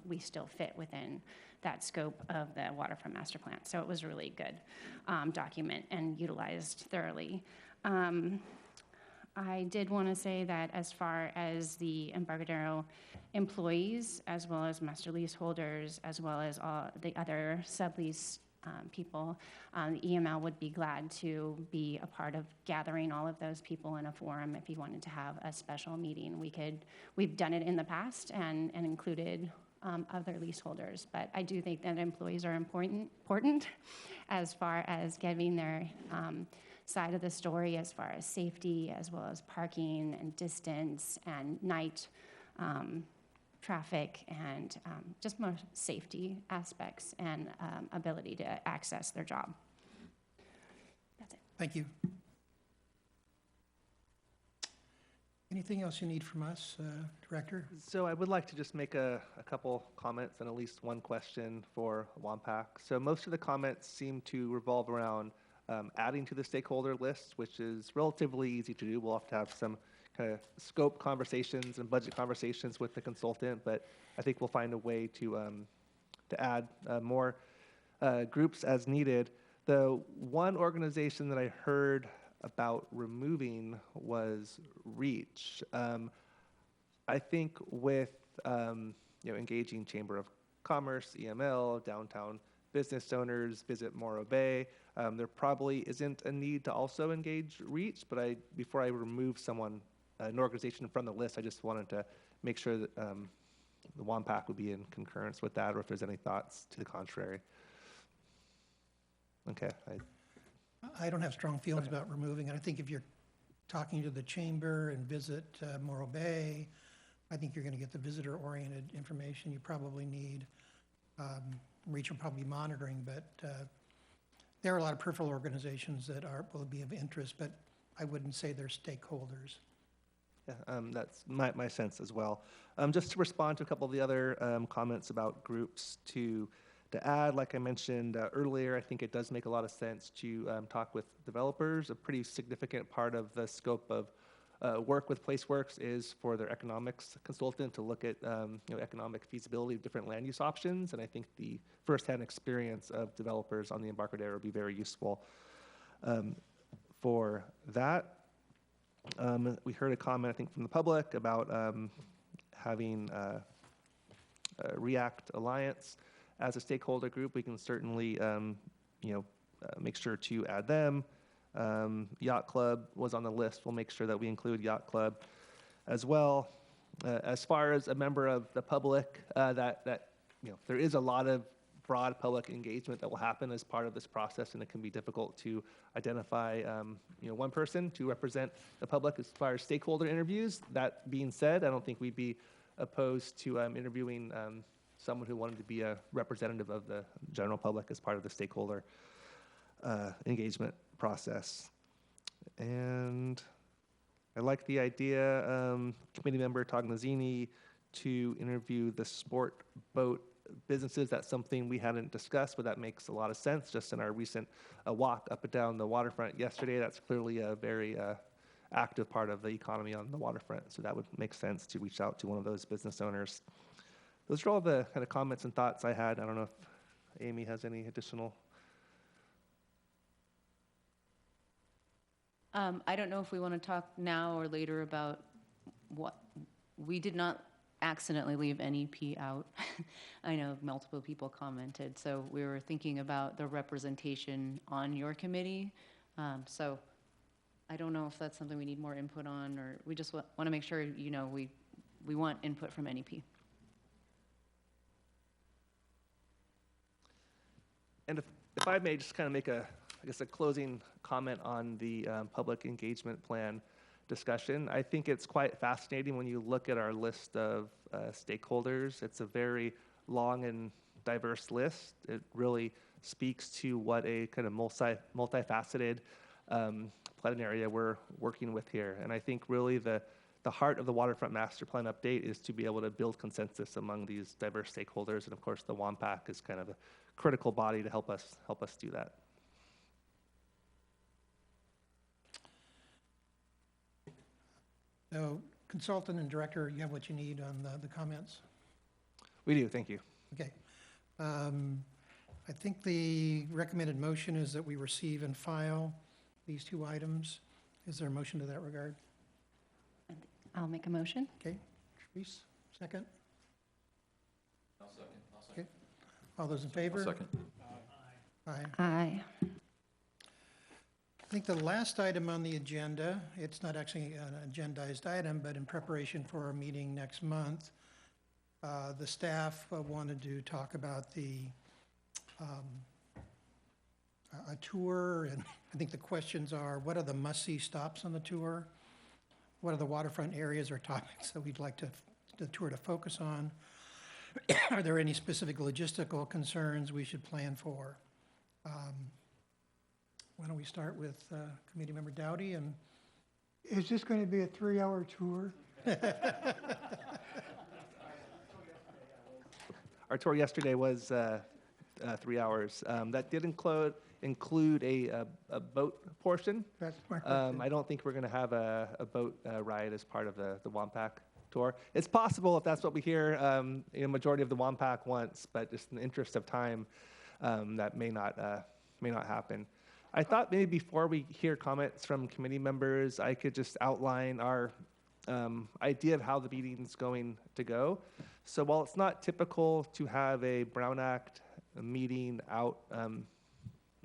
we still fit within that scope of the waterfront master plan. So it was a really good document and utilized thoroughly. I did want to say that as far as the Embarcadero employees, as well as master leaseholders, as well as all the other sublease people, the EML would be glad to be a part of gathering all of those people in a forum. If you wanted to have a special meeting, we've done it in the past and included other leaseholders. But I do think that employees are important as far as giving their side of the story, as far as safety, as well as parking and distance and night traffic and just more safety aspects and ability to access their job. That's it. Thank you. Anything else you need from us, Director? So I would like to just make a couple comments and at least one question for WAMPAC. So most of the comments seem to revolve around adding to the stakeholder list, which is relatively easy to do. We'll have to have some kind of scope conversations and budget conversations with the consultant, but I think we'll find a way to add more groups as needed. The one organization that I heard about removing was REACH. I think with engaging Chamber of Commerce, EML, downtown business owners, Visit Morro Bay, there probably isn't a need to also engage REACH, but before I remove an organization from the list, I just wanted to make sure that the WAMPAC would be in concurrence with that, or if there's any thoughts to the contrary. Okay. I don't have strong feelings about removing it. I think if you're talking to the chamber and Visit Morro Bay, I think you're going to get the visitor-oriented information you probably need. REACH will probably be monitoring, but there are a lot of peripheral organizations that will be of interest, but I wouldn't say they're stakeholders. Yeah, that's my sense as well. Just to respond to a couple of the other comments about groups to add, like I mentioned earlier, I think it does make a lot of sense to talk with developers. A pretty significant part of the scope of work with PlaceWorks is for their economics consultant to look at economic feasibility of different land use options, and I think the firsthand experience of developers on the Embarcadero would be very useful for that. We heard a comment, I think, from the public about having React Alliance as a stakeholder group. We can certainly, make sure to add them. Yacht Club was on the list. We'll make sure that we include Yacht Club as well. As far as a member of the public, there is a lot of broad public engagement that will happen as part of this process, and it can be difficult to identify, one person to represent the public as far as stakeholder interviews. That being said, I don't think we'd be opposed to interviewing someone who wanted to be a representative of the general public as part of the stakeholder engagement process. And I like the idea, committee member Tognazini, to interview the sport boat businesses. That's something we hadn't discussed, but that makes a lot of sense. Just in our recent walk up and down the waterfront yesterday, that's clearly a very active part of the economy on the waterfront. So that would make sense to reach out to one of those business owners. Those are all the kind of comments and thoughts I had. I don't know if Amy has any additional. I don't know if we want to talk now or later about what we did not accidentally leave NEP out. I know multiple people commented, so we were thinking about the representation on your committee. So I don't know if that's something we need more input on, or we just want to make sure, you know, we want input from NEP. And if I may just kind of make a closing comment on the public engagement plan discussion. I think it's quite fascinating when you look at our list of stakeholders. It's a very long and diverse list. It really speaks to what a kind of multifaceted plan area we're working with here. And I think really the heart of the Waterfront Master Plan update is to be able to build consensus among these diverse stakeholders. And of course, the WAMPAC is kind of a critical body to help us do that. So consultant and director, you have what you need on the comments? We do, thank you. Okay. I think the recommended motion is that we receive and file these two items. Is there a motion to that regard? I'll make a motion. Okay, Reese, second? I'll second. Okay. All those in favor? Second. Aye. Aye. I think the last item on the agenda, it's not actually an agendized item, but in preparation for our meeting next month, the staff wanted to talk about a tour, and I think the questions are, what are the must-see stops on the tour? What are the waterfront areas or topics that we'd like the tour to focus on? Are there any specific logistical concerns we should plan for? Why don't we start with Committee Member Dowdy? And Is this going to be a 3-hour tour? Our tour yesterday was 3 hours. That did include a boat portion. That's my question. I don't think we're going to have a boat ride as part of the WAMPAC tour. It's possible if that's what we hear, a majority of the WAMPAC wants, but just in the interest of time, that may not happen. I thought maybe before we hear comments from committee members, I could just outline our idea of how the meeting's going to go. So while it's not typical to have a Brown Act meeting out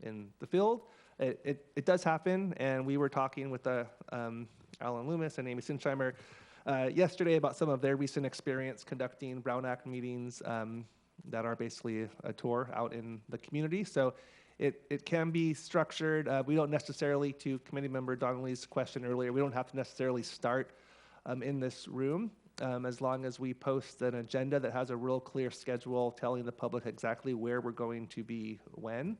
in the field, it does happen, and we were talking with Alan Loomis and Amy Sinsheimer yesterday about some of their recent experience conducting Brown Act meetings that are basically a tour out in the community. So it can be structured. We don't necessarily, to Committee Member Donnelly's question earlier, we don't have to necessarily start in this room as long as we post an agenda that has a real clear schedule telling the public exactly where we're going to be when.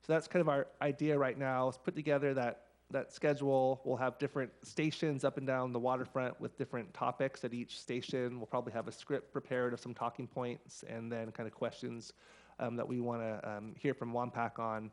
So that's kind of our idea right now, is put together that schedule. We'll have different stations up and down the waterfront with different topics at each station. We'll probably have a script prepared of some talking points and then kind of questions that we want to hear from WAMPAC on.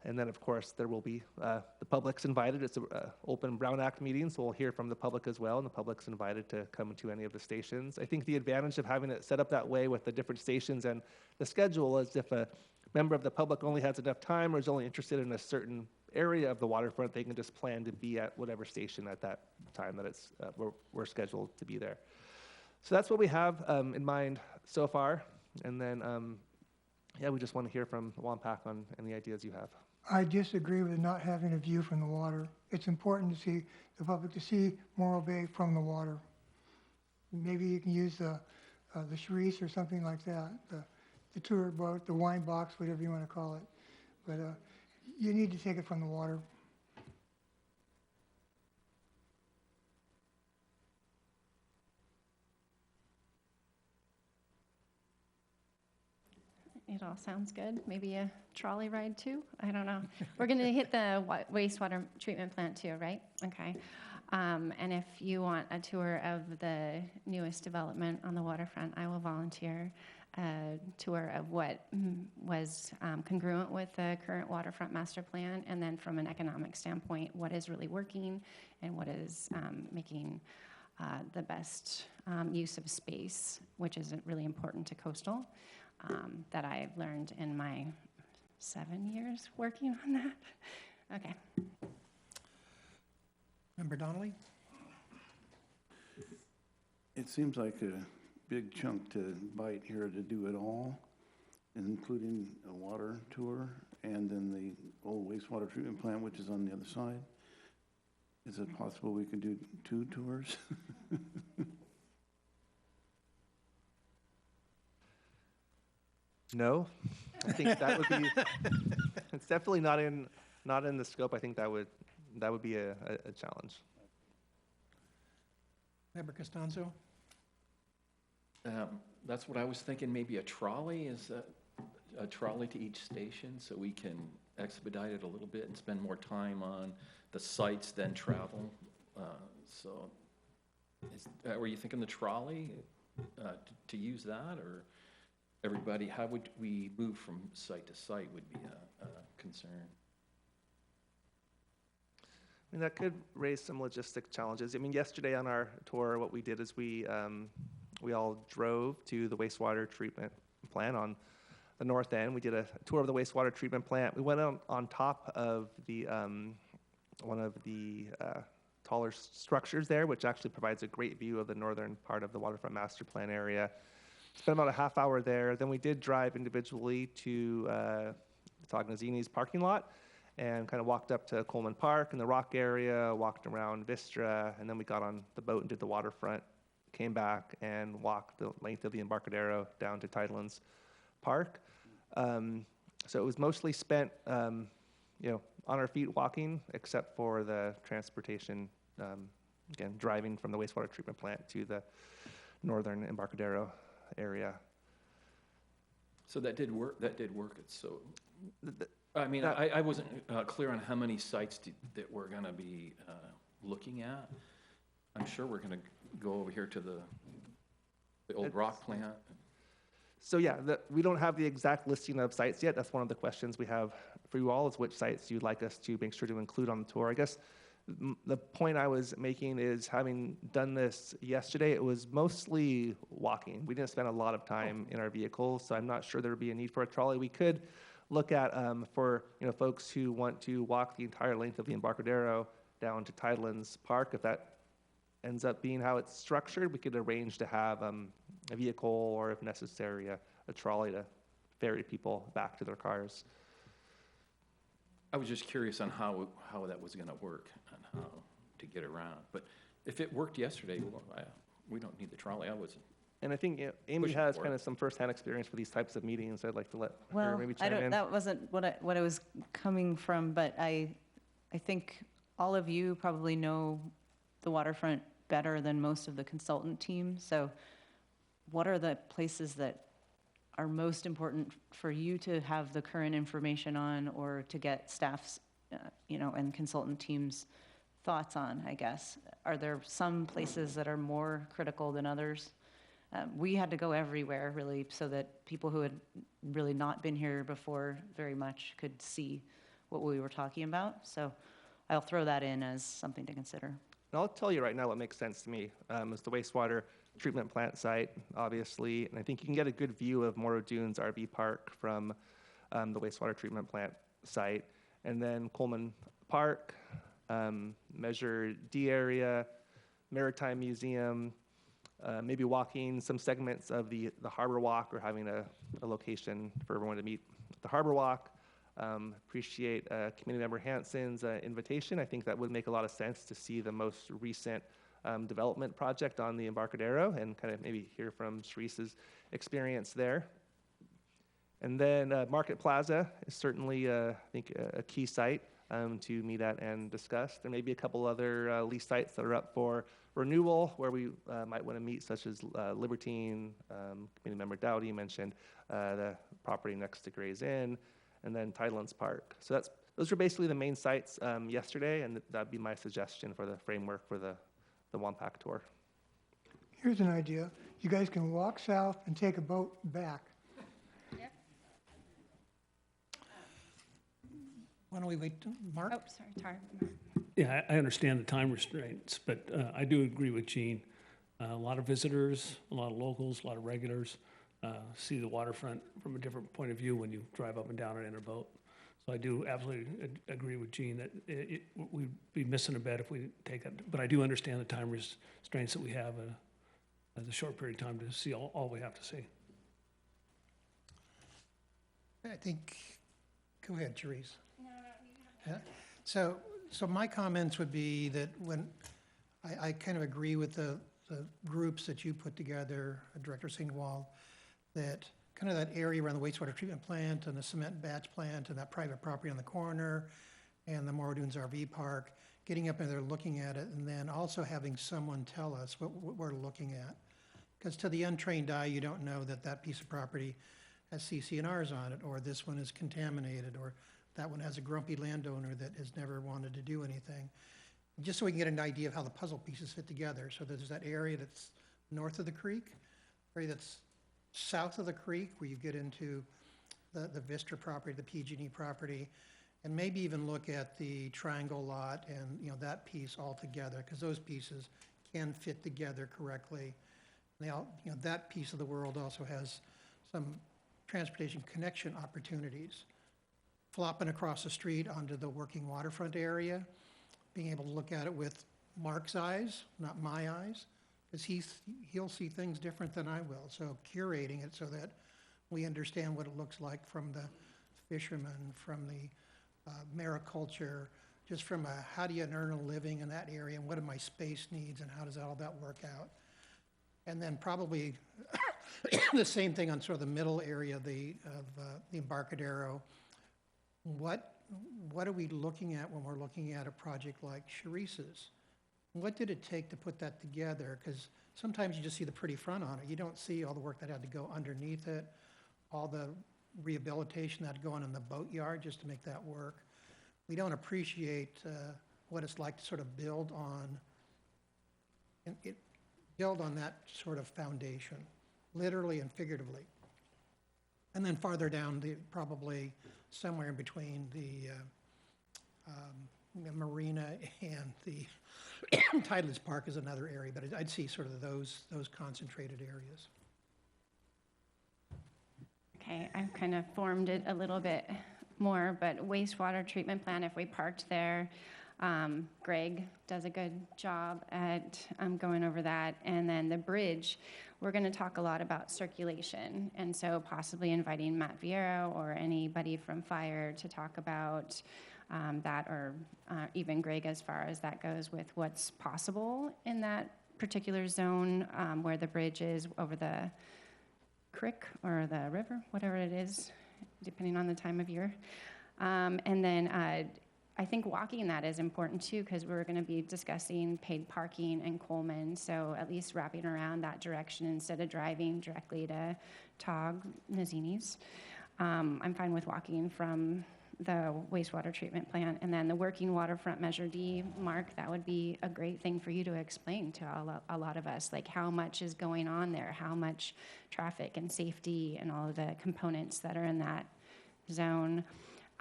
And then, of course, there will be the public's invited. It's an open Brown Act meeting, so we'll hear from the public as well, and the public's invited to come to any of the stations. I think the advantage of having it set up that way with the different stations and the schedule is if a member of the public only has enough time or is only interested in a certain area of the waterfront, they can just plan to be at whatever station at that time that it's we're scheduled to be there. So that's what we have in mind so far. And then, yeah, we just want to hear from WAMPAC on any ideas you have. I disagree with not having a view from the water. It's important to see the public to see Morro Bay from the water. Maybe you can use the Charisse or something like that, the tour boat, the wine box, whatever you want to call it. But you need to take it from the water. It all sounds good. Maybe a trolley ride too? I don't know. We're going to hit the wastewater treatment plant too, right? Okay. And if you want a tour of the newest development on the waterfront, I will volunteer a tour of what was congruent with the current waterfront master plan, and then from an economic standpoint, what is really working and what is making the best use of space, which is really important to coastal. That I've learned in my 7 years working on that. Okay. Member Donnelly? It seems like big chunk to bite here to do it all, including a water tour and then the old wastewater treatment plant, which is on the other side. Is it possible we could do 2 tours? No, I think that would be, it's definitely not in the scope. I think that would be a challenge. Member Costanzo? That's what I was thinking, maybe a trolley, is a trolley to each station, so we can expedite it a little bit and spend more time on the sites than travel. So, were you thinking the trolley to use that, or everybody? How would we move from site to site would be a concern. I mean, that could raise some logistic challenges. I mean, yesterday on our tour, what we did is we all drove to the wastewater treatment plant on the north end. We did a tour of the wastewater treatment plant. We went on top of the one of the taller structures there, which actually provides a great view of the northern part of the Waterfront Masterplan area. Spent about a half hour there. Then we did drive individually to Tognazini's parking lot and kind of walked up to Coleman Park and the Rock area, walked around Vistra, and then we got on the boat and did the waterfront, came back and walked the length of the Embarcadero down to Tidelands Park. So it was mostly spent, on our feet walking, except for the transportation, again, driving from the wastewater treatment plant to the northern Embarcadero area. So that did work. So, I mean, I wasn't clear on how many sites that we're going to be looking at. I'm sure we're going to go over here to the old rock plant. So yeah, we don't have the exact listing of sites yet. That's one of the questions we have for you all, is which sites you'd like us to make sure to include on the tour. I guess the point I was making is, having done this yesterday, it was mostly walking. We didn't spend a lot of time in our vehicles, so I'm not sure there would be a need for a trolley. We could look at for folks who want to walk the entire length of the Embarcadero down to Tidelands Park. If that ends up being how it's structured, we could arrange to have a vehicle, or if necessary, a trolley to ferry people back to their cars. I was just curious on how that was going to work and how to get around. But if it worked yesterday, well, we don't need the trolley. And I think Amy has kind of some firsthand experience for these types of meetings. I'd like to let her maybe chime in. That wasn't what I was coming from, but I think all of you probably know the waterfront better than most of the consultant team. So what are the places that are most important for you to have the current information on, or to get staff's, and consultant teams' thoughts on, I guess? Are there some places that are more critical than others? We had to go everywhere, really, so that people who had really not been here before very much could see what we were talking about. So I'll throw that in as something to consider. And I'll tell you right now what makes sense to me is the wastewater treatment plant site, obviously. And I think you can get a good view of Morro Dunes RV Park from the wastewater treatment plant site. And then Coleman Park, Measure D area, Maritime Museum, maybe walking some segments of the Harbor Walk, or having a location for everyone to meet at the Harbor Walk. Appreciate Committee Member Hansen's invitation. I think that would make a lot of sense to see the most recent development project on the Embarcadero, and kind of maybe hear from Sharice's experience there. And then Market Plaza is certainly, I think, a key site to meet at and discuss. There may be a couple other lease sites that are up for renewal where we might want to meet, such as Libertine, Committee Member Dowdy mentioned the property next to Gray's Inn, and then Tidelands Park. So those were basically the main sites yesterday, and that'd be my suggestion for the framework for the Wampach tour. Here's an idea. You guys can walk south and take a boat back. Yep. Why don't we wait, Mark? Oh, sorry, Tar. Yeah, I understand the time restraints, but I do agree with Gene. A lot of visitors, a lot of locals, a lot of regulars see the waterfront from a different point of view when you drive up and down it in a boat. So I do absolutely agree with Gene that we'd be missing a bet if we take that. But I do understand the time restraints that we have the short period of time to see all we have to see. I think, go ahead, Therese. Yeah. So my comments would be that when, I kind of agree with the groups that you put together, Director Singwall, that kind of that area around the wastewater treatment plant and the cement batch plant and that private property on the corner and the Morro Dunes RV park, getting up in there, looking at it, and then also having someone tell us what we're looking at. Because to the untrained eye, you don't know that that piece of property has CCNRs on it, or this one is contaminated, or that one has a grumpy landowner that has never wanted to do anything. Just so we can get an idea of how the puzzle pieces fit together. So there's that area that's north of the creek, area that's south of the creek, where you get into the Vista property, the PG&E property, and maybe even look at the triangle lot and, you know, that piece all together, because those pieces can fit together correctly. They all, you know, that piece of the world also has some transportation connection opportunities. Flopping across the street onto the working waterfront area, being able to look at it with Mark's eyes, not my eyes, because he'll see things different than I will. So curating it so that we understand what it looks like from the fishermen, from the mariculture, just from how do you earn a living in that area, and what are my space needs, and how does all that work out? And then probably the same thing on sort of the middle area of the Embarcadero. What are we looking at when we're looking at a project like Sharice's? What did it take to put that together? Because sometimes you just see the pretty front on it. You don't see all the work that had to go underneath it, all the rehabilitation that had to go on in the boatyard just to make that work. We don't appreciate what it's like to sort of build on that sort of foundation, literally and figuratively. And then farther down, probably somewhere in between the marina and the Titleist Park is another area, but I'd see sort of those concentrated areas. Okay, I've kind of formed it a little bit more, but wastewater treatment plant, if we parked there, Greg does a good job at going over that. And then the bridge, we're going to talk a lot about circulation. And so possibly inviting Matt Vieira or anybody from fire to talk about that, or even Greg as far as that goes with what's possible in that particular zone where the bridge is over the creek or the river, whatever it is, depending on the time of year. And then I think walking that is important too, because we're going to be discussing paid parking in Coleman. So at least wrapping around that direction instead of driving directly to Tog Mazzini's. I'm fine with walking from the wastewater treatment plant. And then the working waterfront Measure D, Mark, that would be a great thing for you to explain to a lot of us, like how much is going on there, how much traffic and safety and all of the components that are in that zone.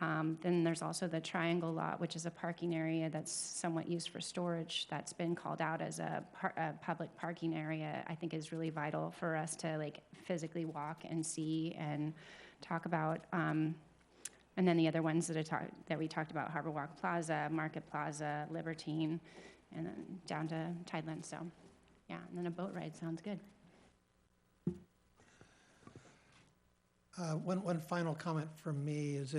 Then there's also the triangle lot, which is a parking area that's somewhat used for storage. That's been called out as a public parking area. I think is really vital for us to like physically walk and see and talk about. And then the other ones that we talked about, Harbor Walk Plaza, Market Plaza, Libertine, and then down to Tideland. So, yeah, and then a boat ride sounds good. One final comment from me is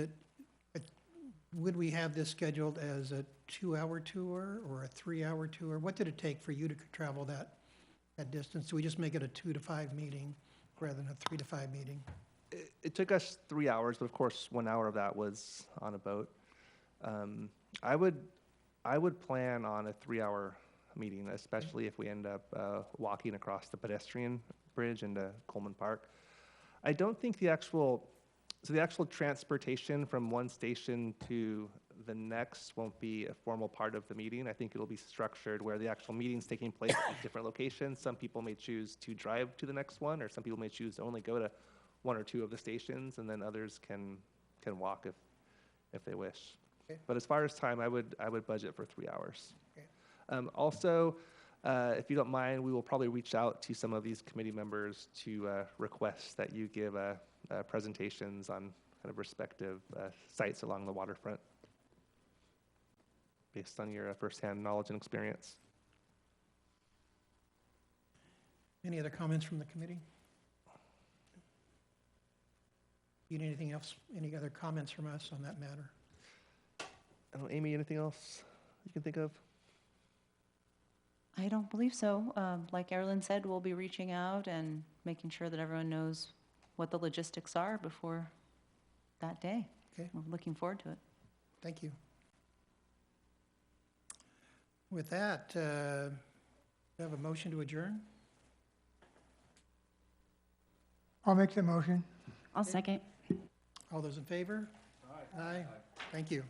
would we have this scheduled as a 2-hour tour or a 3-hour tour? What did it take for you to travel that distance? Do we just make it a 2 to 5 meeting rather than a 3 to 5 meeting? It took us 3 hours, but of course, 1 hour of that was on a boat. I would plan on a 3-hour meeting, especially if we end up walking across the pedestrian bridge into Coleman Park. I don't think the actual transportation from one station to the next won't be a formal part of the meeting. I think it'll be structured where the actual meeting's taking place at different locations. Some people may choose to drive to the next one, or some people may choose to only go to 1 or 2 of the stations, and then others can walk if they wish. Okay. But as far as time, I would budget for 3 hours. Okay. Also, if you don't mind, we will probably reach out to some of these committee members to request that you give presentations on kind of respective sites along the waterfront based on your firsthand knowledge and experience. Any other comments from the committee? Need anything else, any other comments from us on that matter? I don't know, Amy, anything else you can think of? I don't believe so. Like Erin said, we'll be reaching out and making sure that everyone knows what the logistics are before that day. Okay. We're looking forward to it. Thank you. With that, we have a motion to adjourn. I'll make the motion. I'll second. All those in favor? Aye. Thank you.